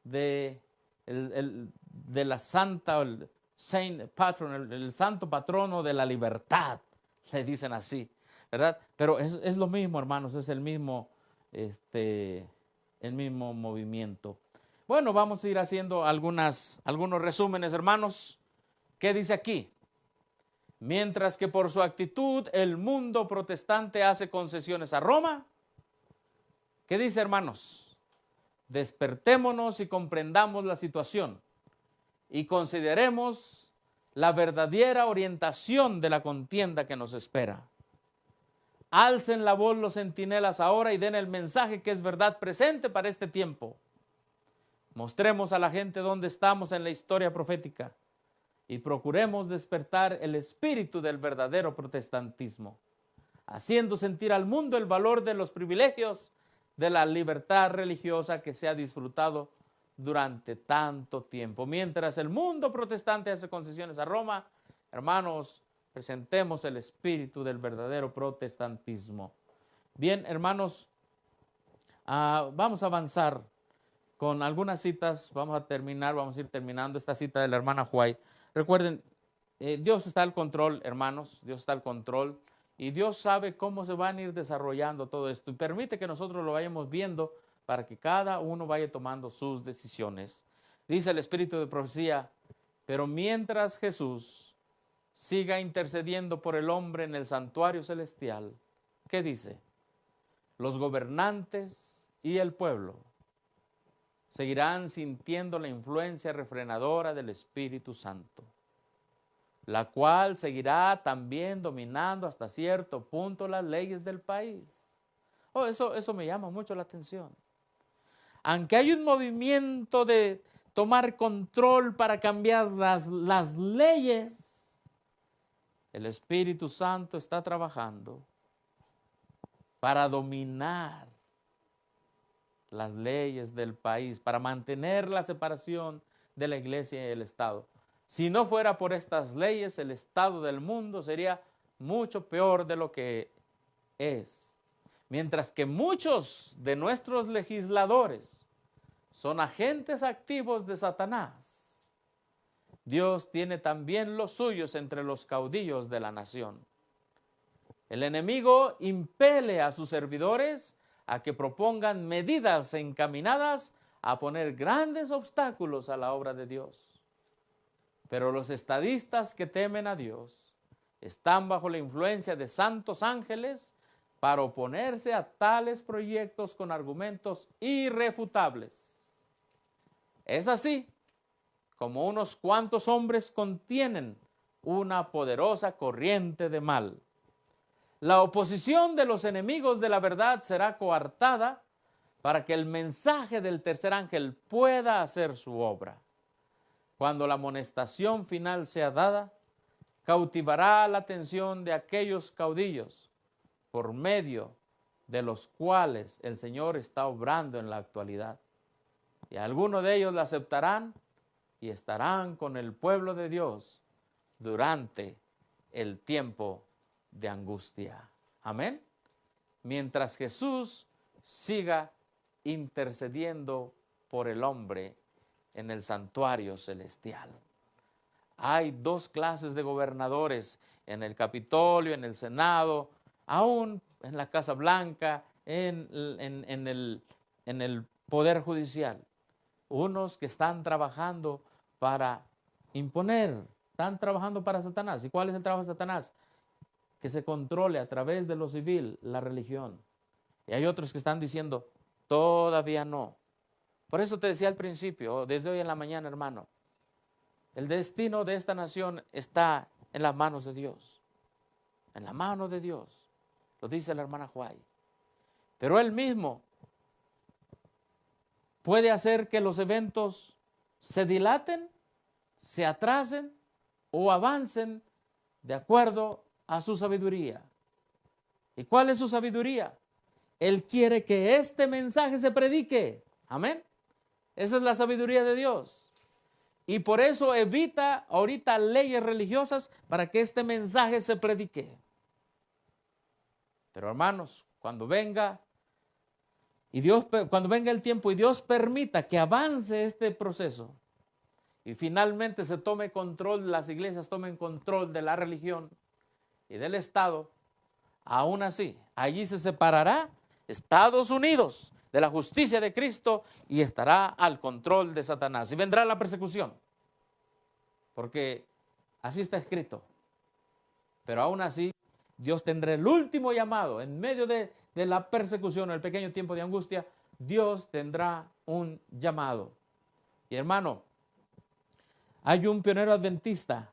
de, de la santa, el saint patron, el santo patrono de la libertad, le dicen así, ¿verdad? Pero es lo mismo, hermanos, es el mismo movimiento. Bueno, vamos a ir haciendo algunos resúmenes, hermanos. ¿Qué dice aquí? Mientras que por su actitud el mundo protestante hace concesiones a Roma, ¿qué dice, hermanos? Despertémonos y comprendamos la situación y consideremos la verdadera orientación de la contienda que nos espera. Alcen la voz los centinelas ahora y den el mensaje que es verdad presente para este tiempo. Mostremos a la gente dónde estamos en la historia profética y procuremos despertar el espíritu del verdadero protestantismo, haciendo sentir al mundo el valor de los privilegios de la libertad religiosa que se ha disfrutado durante tanto tiempo. Mientras el mundo protestante hace concesiones a Roma, hermanos, presentemos el espíritu del verdadero protestantismo. Bien, hermanos, vamos a avanzar con algunas citas. Vamos a ir terminando esta cita de la hermana White. Recuerden, Dios está al control, hermanos, Dios está al control y Dios sabe cómo se van a ir desarrollando todo esto y permite que nosotros lo vayamos viendo para que cada uno vaya tomando sus decisiones. Dice el Espíritu de Profecía, pero mientras Jesús siga intercediendo por el hombre en el santuario celestial, ¿qué dice? Los gobernantes y el pueblo seguirán sintiendo la influencia refrenadora del Espíritu Santo, la cual seguirá también dominando hasta cierto punto las leyes del país. Eso me llama mucho la atención. Aunque hay un movimiento de tomar control para cambiar las leyes, el Espíritu Santo está trabajando para dominar las leyes del país, para mantener la separación de la iglesia y el Estado. Si no fuera por estas leyes, el estado del mundo sería mucho peor de lo que es. Mientras que muchos de nuestros legisladores son agentes activos de Satanás, Dios tiene también los suyos entre los caudillos de la nación. El enemigo impele a sus servidores a que propongan medidas encaminadas a poner grandes obstáculos a la obra de Dios. Pero los estadistas que temen a Dios están bajo la influencia de santos ángeles para oponerse a tales proyectos con argumentos irrefutables. Es así como unos cuantos hombres contienen una poderosa corriente de mal. La oposición de los enemigos de la verdad será coartada para que el mensaje del tercer ángel pueda hacer su obra. Cuando la amonestación final sea dada, cautivará la atención de aquellos caudillos por medio de los cuales el Señor está obrando en la actualidad. Y algunos de ellos la aceptarán y estarán con el pueblo de Dios durante el tiempo de angustia. Amén. Mientras Jesús siga intercediendo por el hombre en el santuario celestial. Hay dos clases de gobernadores en el Capitolio, en el Senado, aún en la Casa Blanca, en el Poder Judicial. Unos que están trabajando para imponer, están trabajando para Satanás. ¿Y cuál es el trabajo de Satanás? Que se controle a través de lo civil la religión. Y hay otros que están diciendo, todavía no. Por eso te decía al principio, desde hoy en la mañana, hermano, el destino de esta nación está en las manos de Dios. En la mano de Dios. Lo dice la hermana White. Pero Él mismo puede hacer que los eventos se dilaten, se atrasen o avancen de acuerdo a su sabiduría. ¿Y cuál es su sabiduría? Él quiere que este mensaje se predique. Amén. Esa es la sabiduría de Dios. Y por eso evita ahorita leyes religiosas para que este mensaje se predique. Pero hermanos, cuando venga el tiempo y Dios permita que avance este proceso y finalmente se tome control, las iglesias tomen control de la religión y del Estado, aún así, allí se separará Estados Unidos de la justicia de Cristo y estará al control de Satanás. Y vendrá la persecución, porque así está escrito. Pero aún así, Dios tendrá el último llamado en medio de la persecución, el pequeño tiempo de angustia. Dios tendrá un llamado. Y hermano, hay un pionero adventista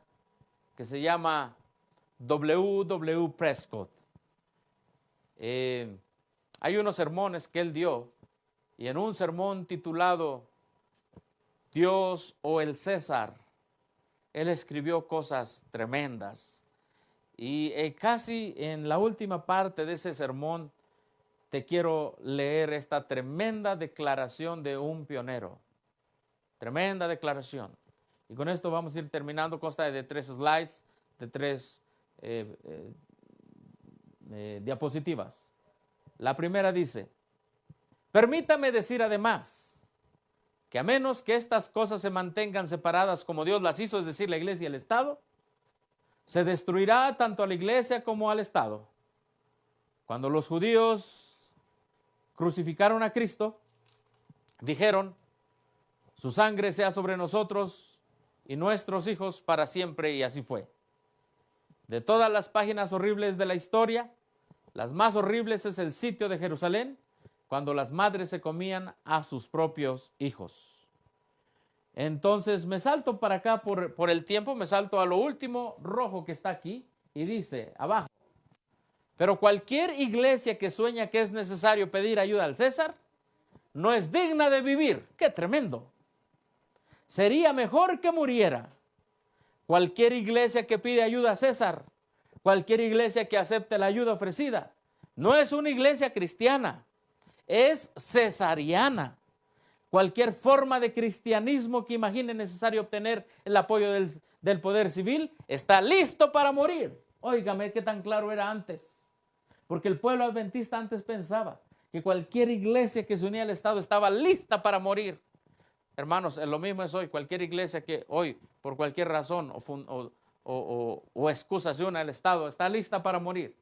que se llama W. Prescott. Hay unos sermones que él dio, y en un sermón titulado Dios o el César, él escribió cosas tremendas. Y casi en la última parte de ese sermón te quiero leer esta tremenda declaración de un pionero. Tremenda declaración. Y con esto vamos a ir terminando. Consta de 3 slides, de 3 diapositivas. La primera dice: permítame decir además que a menos que estas cosas se mantengan separadas como Dios las hizo, es decir, la iglesia y el Estado, se destruirá tanto a la iglesia como al Estado. Cuando los judíos crucificaron a Cristo, dijeron: su sangre sea sobre nosotros y nuestros hijos para siempre, y así fue. De todas las páginas horribles de la historia, las más horribles es el sitio de Jerusalén, cuando las madres se comían a sus propios hijos. Entonces me salto para acá por el tiempo, me salto a lo último rojo que está aquí y dice abajo: pero cualquier iglesia que sueña que es necesario pedir ayuda al César no es digna de vivir. ¡Qué tremendo! Sería mejor que muriera. Cualquier iglesia que pide ayuda a César, cualquier iglesia que acepte la ayuda ofrecida, no es una iglesia cristiana, es cesariana. Cualquier forma de cristianismo que imagine necesario obtener el apoyo del poder civil está listo para morir. Óigame, qué tan claro era antes. Porque el pueblo adventista antes pensaba que cualquier iglesia que se unía al Estado estaba lista para morir. Hermanos, lo mismo es hoy. Cualquier iglesia que hoy, por cualquier razón o excusa se une al Estado, está lista para morir.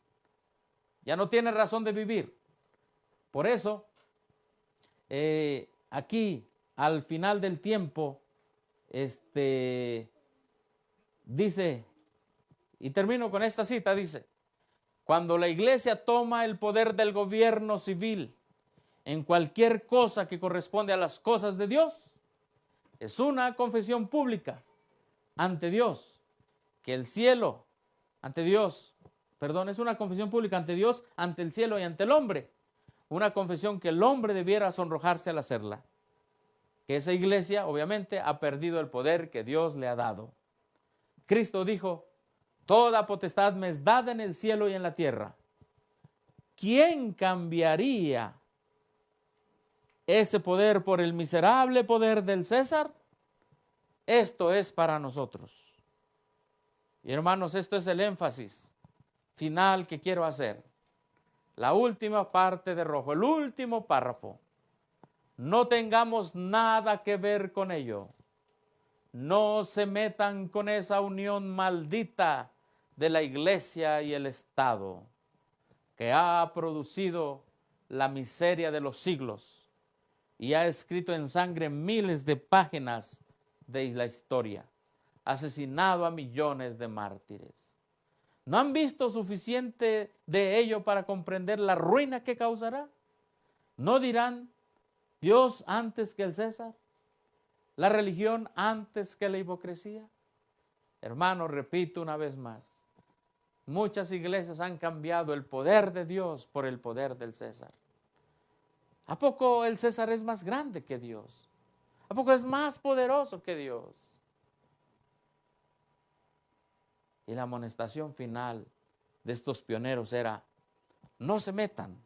Ya no tiene razón de vivir. Por eso, aquí, al final del tiempo, dice, y termino con esta cita, dice: cuando la iglesia toma el poder del gobierno civil en cualquier cosa que corresponde a las cosas de Dios, es una confesión pública ante Dios, que el cielo, ante Dios, perdón, es una confesión pública ante Dios, ante el cielo y ante el hombre. Una confesión que el hombre debiera sonrojarse al hacerla. Que esa iglesia, obviamente, ha perdido el poder que Dios le ha dado. Cristo dijo: toda potestad me es dada en el cielo y en la tierra. ¿Quién cambiaría ese poder por el miserable poder del César? Esto es para nosotros. Y hermanos, esto es el énfasis final que quiero hacer. La última parte de rojo, el último párrafo. No tengamos nada que ver con ello. No se metan con esa unión maldita de la iglesia y el Estado, que ha producido la miseria de los siglos y ha escrito en sangre miles de páginas de la historia, asesinado a millones de mártires. ¿No han visto suficiente de ello para comprender la ruina que causará? ¿No dirán: Dios antes que el César? ¿La religión antes que la hipocresía? Hermano, repito una vez más, muchas iglesias han cambiado el poder de Dios por el poder del César. ¿A poco el César es más grande que Dios? ¿A poco es más poderoso que Dios? Y la amonestación final de estos pioneros era: no se metan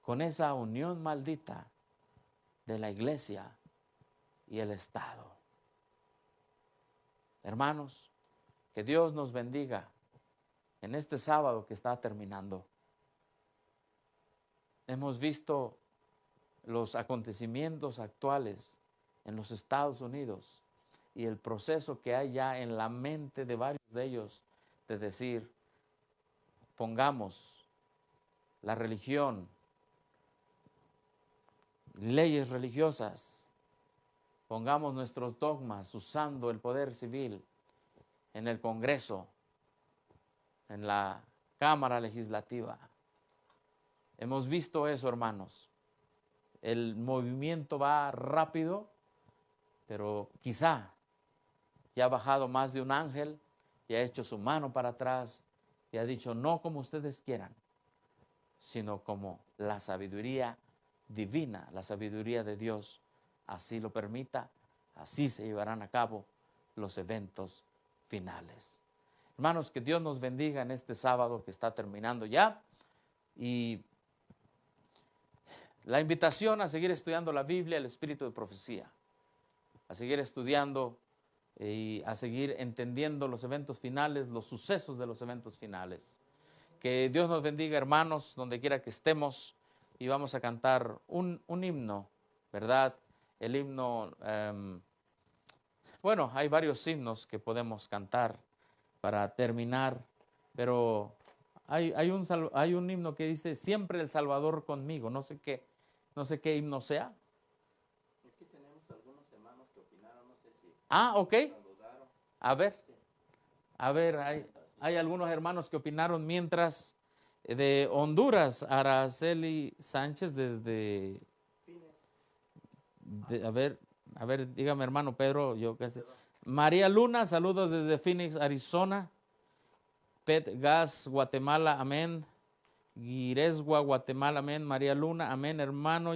con esa unión maldita de la iglesia y el Estado. Hermanos, que Dios nos bendiga en este sábado que está terminando. hemos visto los acontecimientos actuales en los Estados Unidos y el proceso que hay ya en la mente de varios de ellos de decir, pongamos la religión, leyes religiosas, pongamos nuestros dogmas usando el poder civil en el Congreso, en la Cámara Legislativa. Hemos visto eso, hermanos. El movimiento va rápido, pero quizá ya ha bajado más de un ángel y ha hecho su mano para atrás y ha dicho, no como ustedes quieran, sino como la sabiduría divina, la sabiduría de Dios así lo permita, así se llevarán a cabo los eventos finales. Hermanos, que Dios nos bendiga en este sábado que está terminando ya, y la invitación a seguir estudiando la Biblia, el espíritu de profecía, a seguir estudiando y a seguir entendiendo los eventos finales, los sucesos de los eventos finales. Que Dios nos bendiga, hermanos, donde quiera que estemos, y vamos a cantar un himno, ¿verdad? El himno, bueno, hay varios himnos que podemos cantar para terminar, pero hay un himno que dice, siempre el Salvador conmigo, no sé qué himno sea. Aquí tenemos algunos hermanos que opinaron, no sé si Ok. saludaron. A ver, hay algunos hermanos que opinaron, mientras de Honduras, Araceli Sánchez desde, a ver, dígame, hermano Pedro, yo qué sé. María Luna, saludos desde Phoenix, Arizona. Pet Gas, Guatemala, amén. Guiresgua, Guatemala, amén. María Luna, amén, hermano.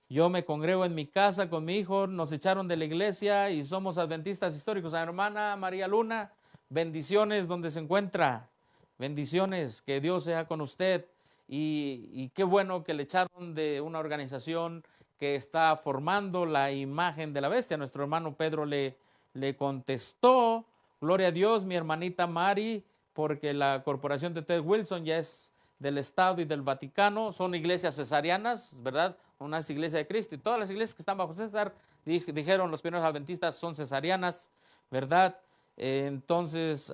Yo me congrego en mi casa con mi hijo, nos echaron de la iglesia y somos adventistas históricos. Hermana María Luna, bendiciones donde se encuentra. Bendiciones, que Dios sea con usted. Y qué bueno que le echaron de una organización que está formando la imagen de la bestia. Nuestro hermano Pedro le contestó, gloria a Dios, mi hermanita Mari, porque la corporación de Ted Wilson ya es del Estado y del Vaticano, son iglesias cesarianas, ¿verdad? Una es Iglesia de Cristo, y todas las iglesias que están bajo César, dijeron los primeros adventistas, son cesarianas, ¿verdad? Entonces,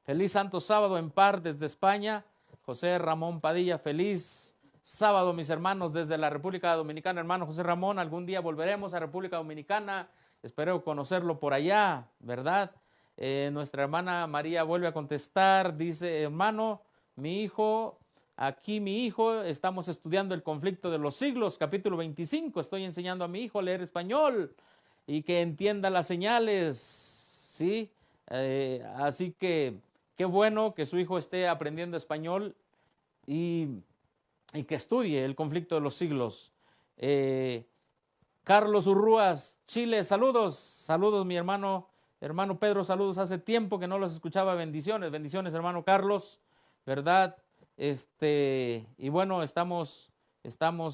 feliz Santo Sábado en Par desde España. José Ramón Padilla, feliz sábado, mis hermanos, desde la República Dominicana. Hermano José Ramón, algún día volveremos a República Dominicana, espero conocerlo por allá, ¿verdad? Nuestra hermana María vuelve a contestar, dice, hermano, mi hijo, estamos estudiando el conflicto de los siglos, capítulo 25, estoy enseñando a mi hijo a leer español y que entienda las señales, ¿sí? Así que qué bueno que su hijo esté aprendiendo español y que estudie el conflicto de los siglos. Carlos Urrúas, Chile, saludos mi hermano Pedro, saludos, hace tiempo que no los escuchaba, bendiciones, hermano Carlos, ¿verdad? Y bueno, estamos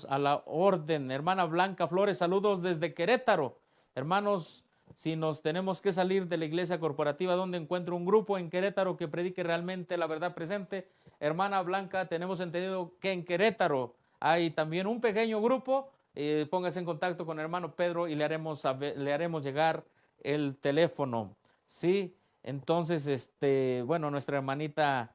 a la orden. Hermana Blanca Flores, saludos desde Querétaro. Hermanos, si nos tenemos que salir de la iglesia corporativa, ¿dónde encuentro un grupo en Querétaro que predique realmente la verdad presente? Hermana Blanca, tenemos entendido que en Querétaro hay también un pequeño grupo. Póngase en contacto con el hermano Pedro y le haremos llegar el teléfono, ¿sí? Entonces, bueno, nuestra hermanita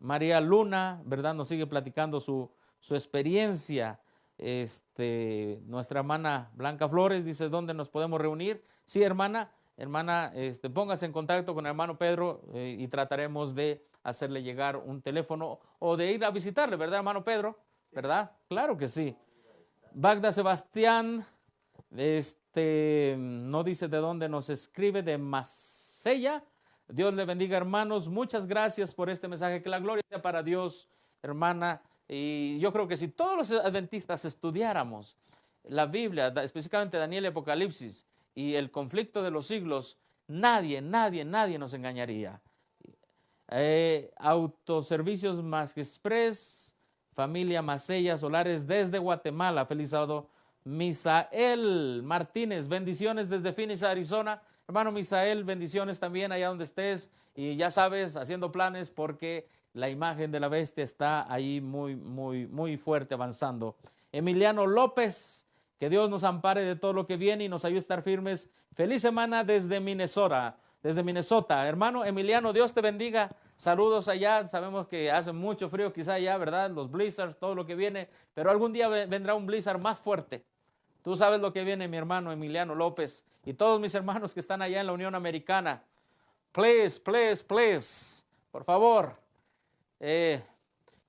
María Luna, ¿verdad? Nos sigue platicando su experiencia. Nuestra hermana Blanca Flores dice, ¿dónde nos podemos reunir? Sí, hermana, póngase en contacto con el hermano Pedro y trataremos de hacerle llegar un teléfono o de ir a visitarle, ¿verdad, hermano Pedro? ¿Verdad? Claro que sí. Bagda Sebastián, no dice de dónde nos escribe, de Masella. Dios le bendiga, hermanos. Muchas gracias por este mensaje. Que la gloria sea para Dios, hermana. Y yo creo que si todos los adventistas estudiáramos la Biblia, específicamente Daniel y Apocalipsis, y el conflicto de los siglos, nadie nos engañaría. Autoservicios Más Express, familia Macella Solares desde Guatemala. Feliz sábado. Misael Martínez, bendiciones desde Phoenix, Arizona. Hermano Misael, bendiciones también allá donde estés. Y ya sabes, haciendo planes porque la imagen de la bestia está ahí muy fuerte avanzando. Emiliano López, que Dios nos ampare de todo lo que viene y nos ayude a estar firmes. Feliz semana desde Minnesota. Hermano Emiliano, Dios te bendiga. Saludos allá. Sabemos que hace mucho frío quizá allá, ¿verdad? Los blizzards, todo lo que viene. Pero algún día vendrá un blizzard más fuerte. Tú sabes lo que viene, mi hermano Emiliano López. Y todos mis hermanos que están allá en la Unión Americana. Please. Por favor.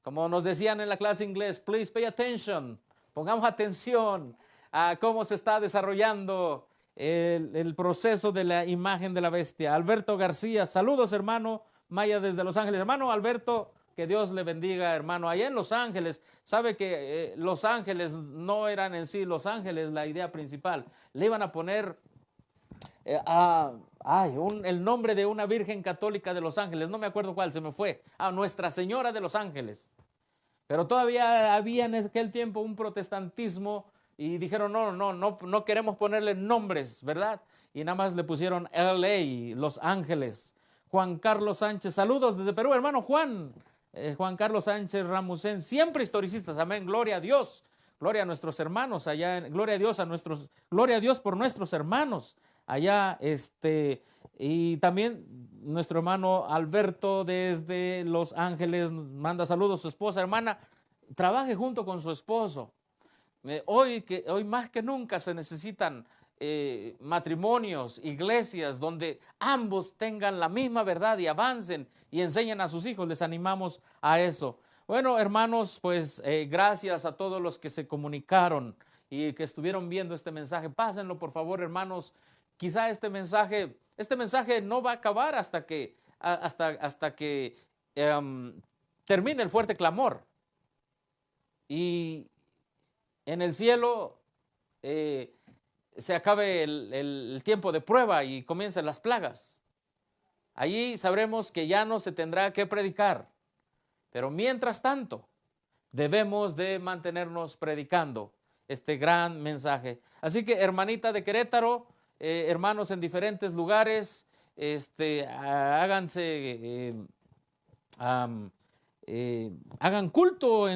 Como nos decían en la clase inglés, please pay attention. Pongamos atención a cómo se está desarrollando el proceso de la imagen de la bestia. Alberto García, saludos hermano Maya desde Los Ángeles. Hermano Alberto, que Dios le bendiga, hermano. Allá en Los Ángeles, sabe que Los Ángeles no eran en sí Los Ángeles la idea principal. Le iban a poner el nombre de una virgen católica de Los Ángeles, no me acuerdo cuál, se me fue. Nuestra Señora de Los Ángeles. Pero todavía había en aquel tiempo un protestantismo y dijeron, no queremos ponerle nombres, ¿verdad? Y nada más le pusieron LA, Los Ángeles. Juan Carlos Sánchez, saludos desde Perú, hermano Juan Carlos Sánchez Ramusén, siempre historicistas, amén, gloria a Dios, gloria a nuestros hermanos allá, gloria a Dios por nuestros hermanos allá, y también nuestro hermano Alberto desde Los Ángeles manda saludos a su esposa, hermana, trabaje junto con su esposo. Hoy más que nunca se necesitan matrimonios, iglesias donde ambos tengan la misma verdad y avancen y enseñen a sus hijos. Les animamos a eso. Bueno, hermanos, pues gracias a todos los que se comunicaron y que estuvieron viendo este mensaje. Pásenlo, por favor, hermanos. Quizá este mensaje no va a acabar hasta que termine el fuerte clamor. Y en el cielo se acabe el tiempo de prueba y comiencen las plagas. Allí sabremos que ya no se tendrá que predicar. Pero mientras tanto, debemos de mantenernos predicando este gran mensaje. Así que, hermanita de Querétaro, hermanos en diferentes lugares, hagan culto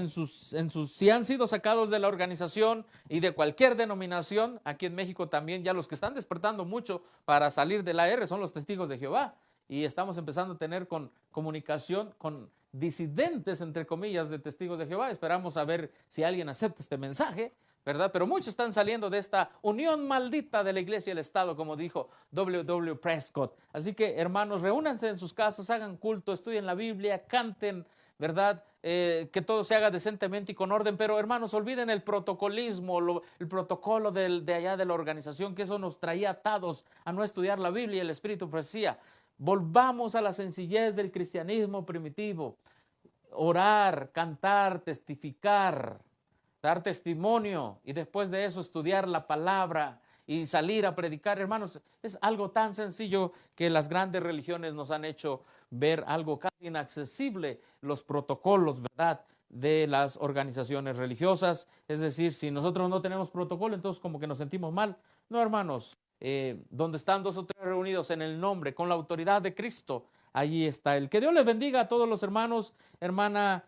si han sido sacados de la organización y de cualquier denominación. Aquí en México también ya los que están despertando mucho para salir de la AR son los testigos de Jehová, y estamos empezando a tener comunicación con disidentes, entre comillas, de testigos de Jehová. Esperamos a ver si alguien acepta este mensaje, ¿verdad? Pero muchos están saliendo de esta unión maldita de la iglesia y el Estado, como dijo W. Prescott. Así que, hermanos, reúnanse en sus casas, hagan culto, estudien la Biblia, canten, ¿verdad? Que todo se haga decentemente y con orden. Pero, hermanos, olviden el protocolismo, el protocolo de allá de la organización, que eso nos traía atados a no estudiar la Biblia y el Espíritu Profecía. Volvamos a la sencillez del cristianismo primitivo. Orar, cantar, testificar, dar testimonio, y después de eso estudiar la palabra y salir a predicar. Hermanos, es algo tan sencillo que las grandes religiones nos han hecho ver algo casi inaccesible, los protocolos, ¿verdad?, de las organizaciones religiosas. Es decir, si nosotros no tenemos protocolo, entonces como que nos sentimos mal. No, hermanos, donde están 2 o 3 reunidos en el nombre, con la autoridad de Cristo, allí está Él. Que Dios les bendiga a todos los hermanos, hermana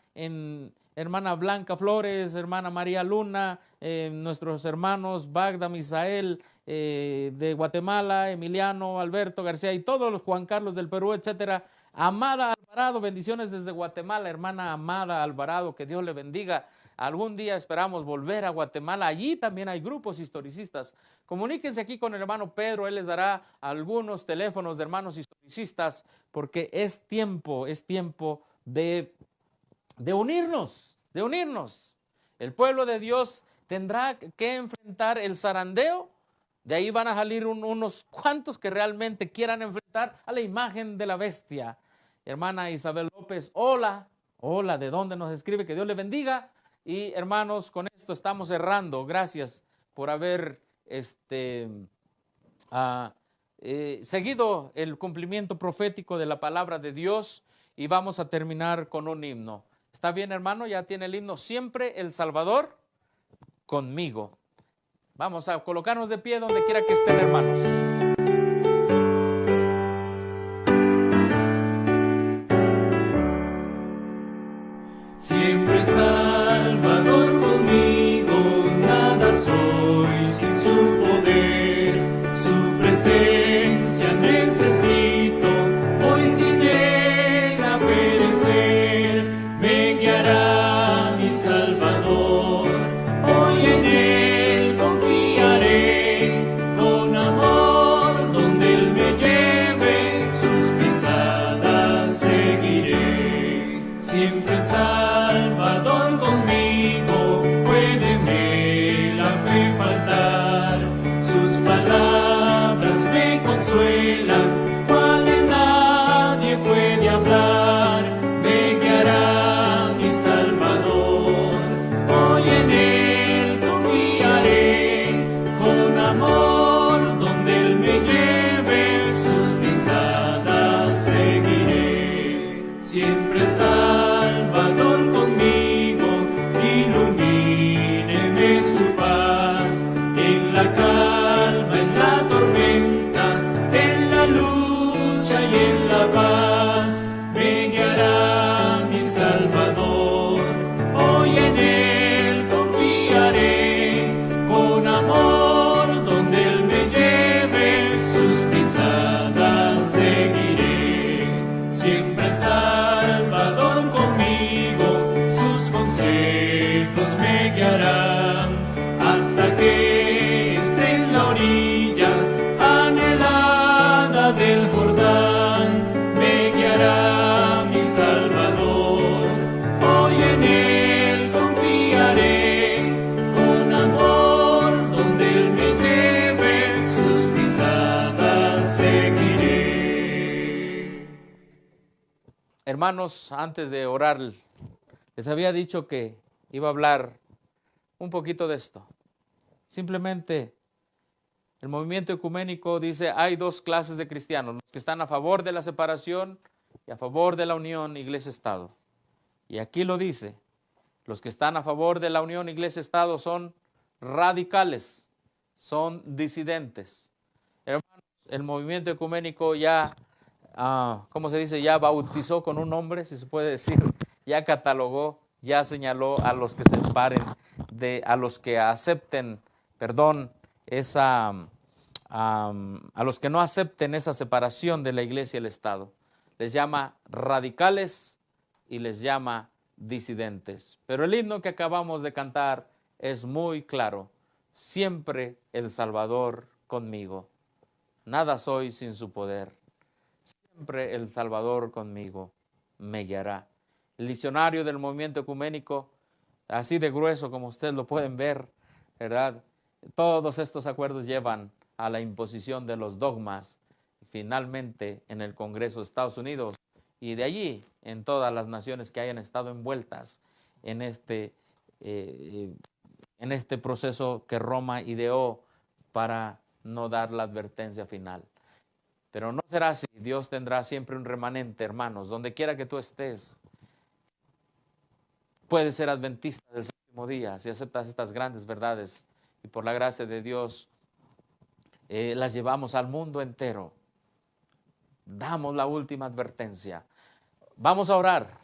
Blanca Flores, hermana María Luna, nuestros hermanos Bagda, Misael de Guatemala, Emiliano, Alberto García y todos los Juan Carlos del Perú, etcétera. Amada Alvarado, bendiciones desde Guatemala, hermana Amada Alvarado, que Dios le bendiga. Algún día esperamos volver a Guatemala. Allí también hay grupos historicistas. Comuníquense aquí con el hermano Pedro, él les dará algunos teléfonos de hermanos historicistas, porque es tiempo de unirnos. El pueblo de Dios tendrá que enfrentar el zarandeo. De ahí van a salir unos cuantos que realmente quieran enfrentar a la imagen de la bestia. Hermana Isabel López, hola, ¿de dónde nos escribe? Que Dios le bendiga. Y hermanos, con esto estamos cerrando. Gracias por haber seguido el cumplimiento profético de la palabra de Dios, y vamos a terminar con un himno. ¿Está bien, hermano? Ya tiene el himno. Siempre el Salvador conmigo. Vamos a colocarnos de pie donde quiera que estén, hermanos. siempre El Salvador conmigo, sus consejos me guiarán, hasta que esté en la orilla anhelada del Jordán. Me guiará mi Salvador, hoy en Él confiaré, con amor donde Él me lleve, sus pisadas seguiré. Hermanos, antes de orar, les había dicho que iba a hablar un poquito de esto. Simplemente, el movimiento ecuménico dice, hay dos clases de cristianos, los que están a favor de la separación y a favor de la unión iglesia-estado. Y aquí lo dice, los que están a favor de la unión iglesia-estado son radicales, son disidentes. Hermanos, el movimiento ecuménico ya, ¿cómo se dice? Ya bautizó con un nombre, si se puede decir, ya catalogó, ya señaló a los que se separen, a los que acepten, a los que no acepten esa separación de la iglesia y el Estado. Les llama radicales y les llama disidentes. Pero el himno que acabamos de cantar es muy claro. Siempre el Salvador conmigo. Nada soy sin su poder. Siempre el Salvador conmigo me guiará. El diccionario del movimiento ecuménico, así de grueso como ustedes lo pueden ver, ¿verdad? Todos estos acuerdos llevan a la imposición de los dogmas, finalmente en el Congreso de Estados Unidos y de allí en todas las naciones que hayan estado envueltas en este proceso que Roma ideó para no dar la advertencia final. Pero no será así. Dios tendrá siempre un remanente, hermanos, donde quiera que tú estés. Puedes ser adventista del séptimo día si aceptas estas grandes verdades y por la gracia de Dios las llevamos al mundo entero. Damos la última advertencia. Vamos a orar.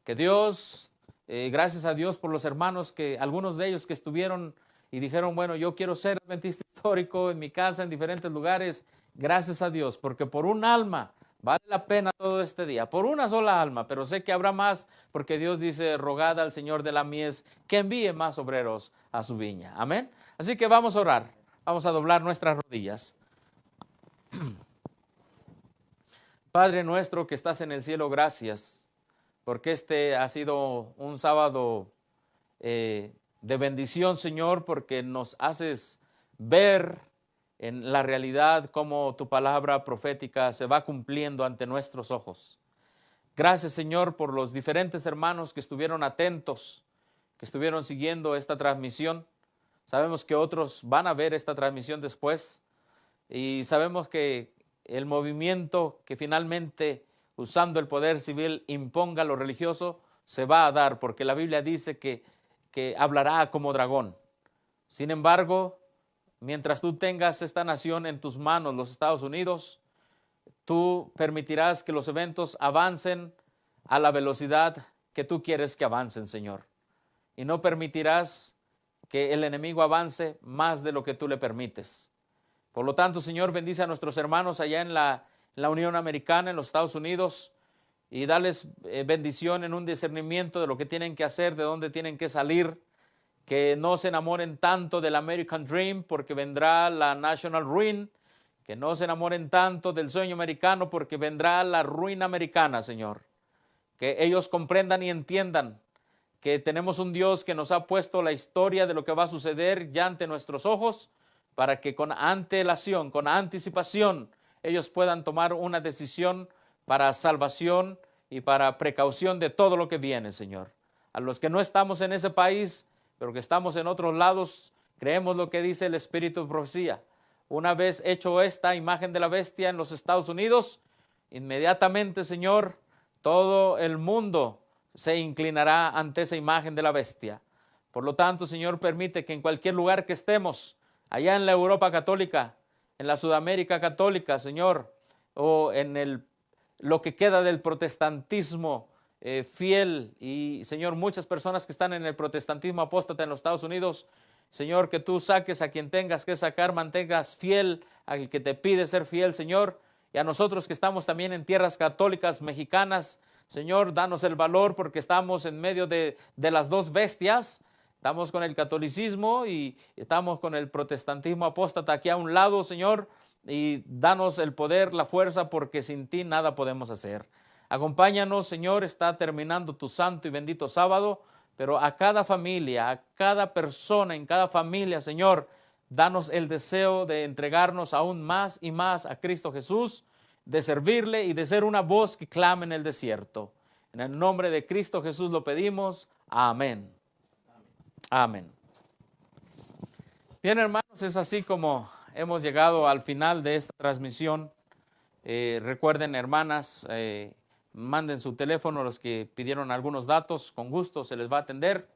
Que Dios, gracias a Dios por los hermanos, que algunos de ellos que estuvieron y dijeron, bueno, yo quiero ser adventista histórico en mi casa, en diferentes lugares. Gracias a Dios, porque por un alma vale la pena todo este día, por una sola alma, pero sé que habrá más, porque Dios dice, rogad al Señor de la mies que envíe más obreros a su viña. Amén. Así que vamos a orar, vamos a doblar nuestras rodillas. Padre nuestro que estás en el cielo, gracias, porque este ha sido un sábado de bendición, Señor, porque nos haces ver en la realidad cómo tu palabra profética se va cumpliendo ante nuestros ojos. Gracias, Señor, por los diferentes hermanos que estuvieron atentos, que estuvieron siguiendo esta transmisión. Sabemos que otros van a ver esta transmisión después y sabemos que el movimiento que finalmente, usando el poder civil, imponga lo religioso, se va a dar, porque la Biblia dice que hablará como dragón. Sin embargo, mientras tú tengas esta nación en tus manos, los Estados Unidos, tú permitirás que los eventos avancen a la velocidad que tú quieres que avancen, Señor. Y no permitirás que el enemigo avance más de lo que tú le permites. Por lo tanto, Señor, bendice a nuestros hermanos allá en la Unión Americana, en los Estados Unidos, y dales bendición en un discernimiento de lo que tienen que hacer, de dónde tienen que salir, que no se enamoren tanto del American Dream porque vendrá la National Ruin, que no se enamoren tanto del sueño americano porque vendrá la ruina americana, Señor. Que ellos comprendan y entiendan que tenemos un Dios que nos ha puesto la historia de lo que va a suceder ya ante nuestros ojos, para que con antelación, con anticipación, ellos puedan tomar una decisión para salvación y para precaución de todo lo que viene, Señor. A los que no estamos en ese país, pero que estamos en otros lados, creemos lo que dice el Espíritu de Profecía. Una vez hecho esta imagen de la bestia en los Estados Unidos, inmediatamente, Señor, todo el mundo se inclinará ante esa imagen de la bestia. Por lo tanto, Señor, permite que en cualquier lugar que estemos, allá en la Europa católica, en la Sudamérica católica, Señor, o en lo que queda del protestantismo fiel, y Señor, muchas personas que están en el protestantismo apóstata en los Estados Unidos, Señor, que tú saques a quien tengas que sacar, mantengas fiel al que te pide ser fiel, Señor, Y a nosotros que estamos también en tierras católicas mexicanas, Señor, danos el valor porque estamos en medio de las dos bestias. Estamos con el catolicismo y estamos con el protestantismo apóstata aquí a un lado, Señor, y danos el poder, la fuerza, porque sin ti nada podemos hacer. Acompáñanos, Señor, está terminando tu santo y bendito sábado, pero a cada familia, a cada persona, en cada familia, Señor, danos el deseo de entregarnos aún más y más a Cristo Jesús, de servirle y de ser una voz que clame en el desierto. En el nombre de Cristo Jesús lo pedimos. Amén. Amén. Bien, hermanos, es así como hemos llegado al final de esta transmisión. Recuerden, hermanas, manden su teléfono, los que pidieron algunos datos, con gusto se les va a atender.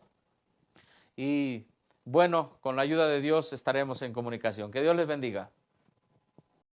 Y bueno, con la ayuda de Dios estaremos en comunicación. Que Dios les bendiga.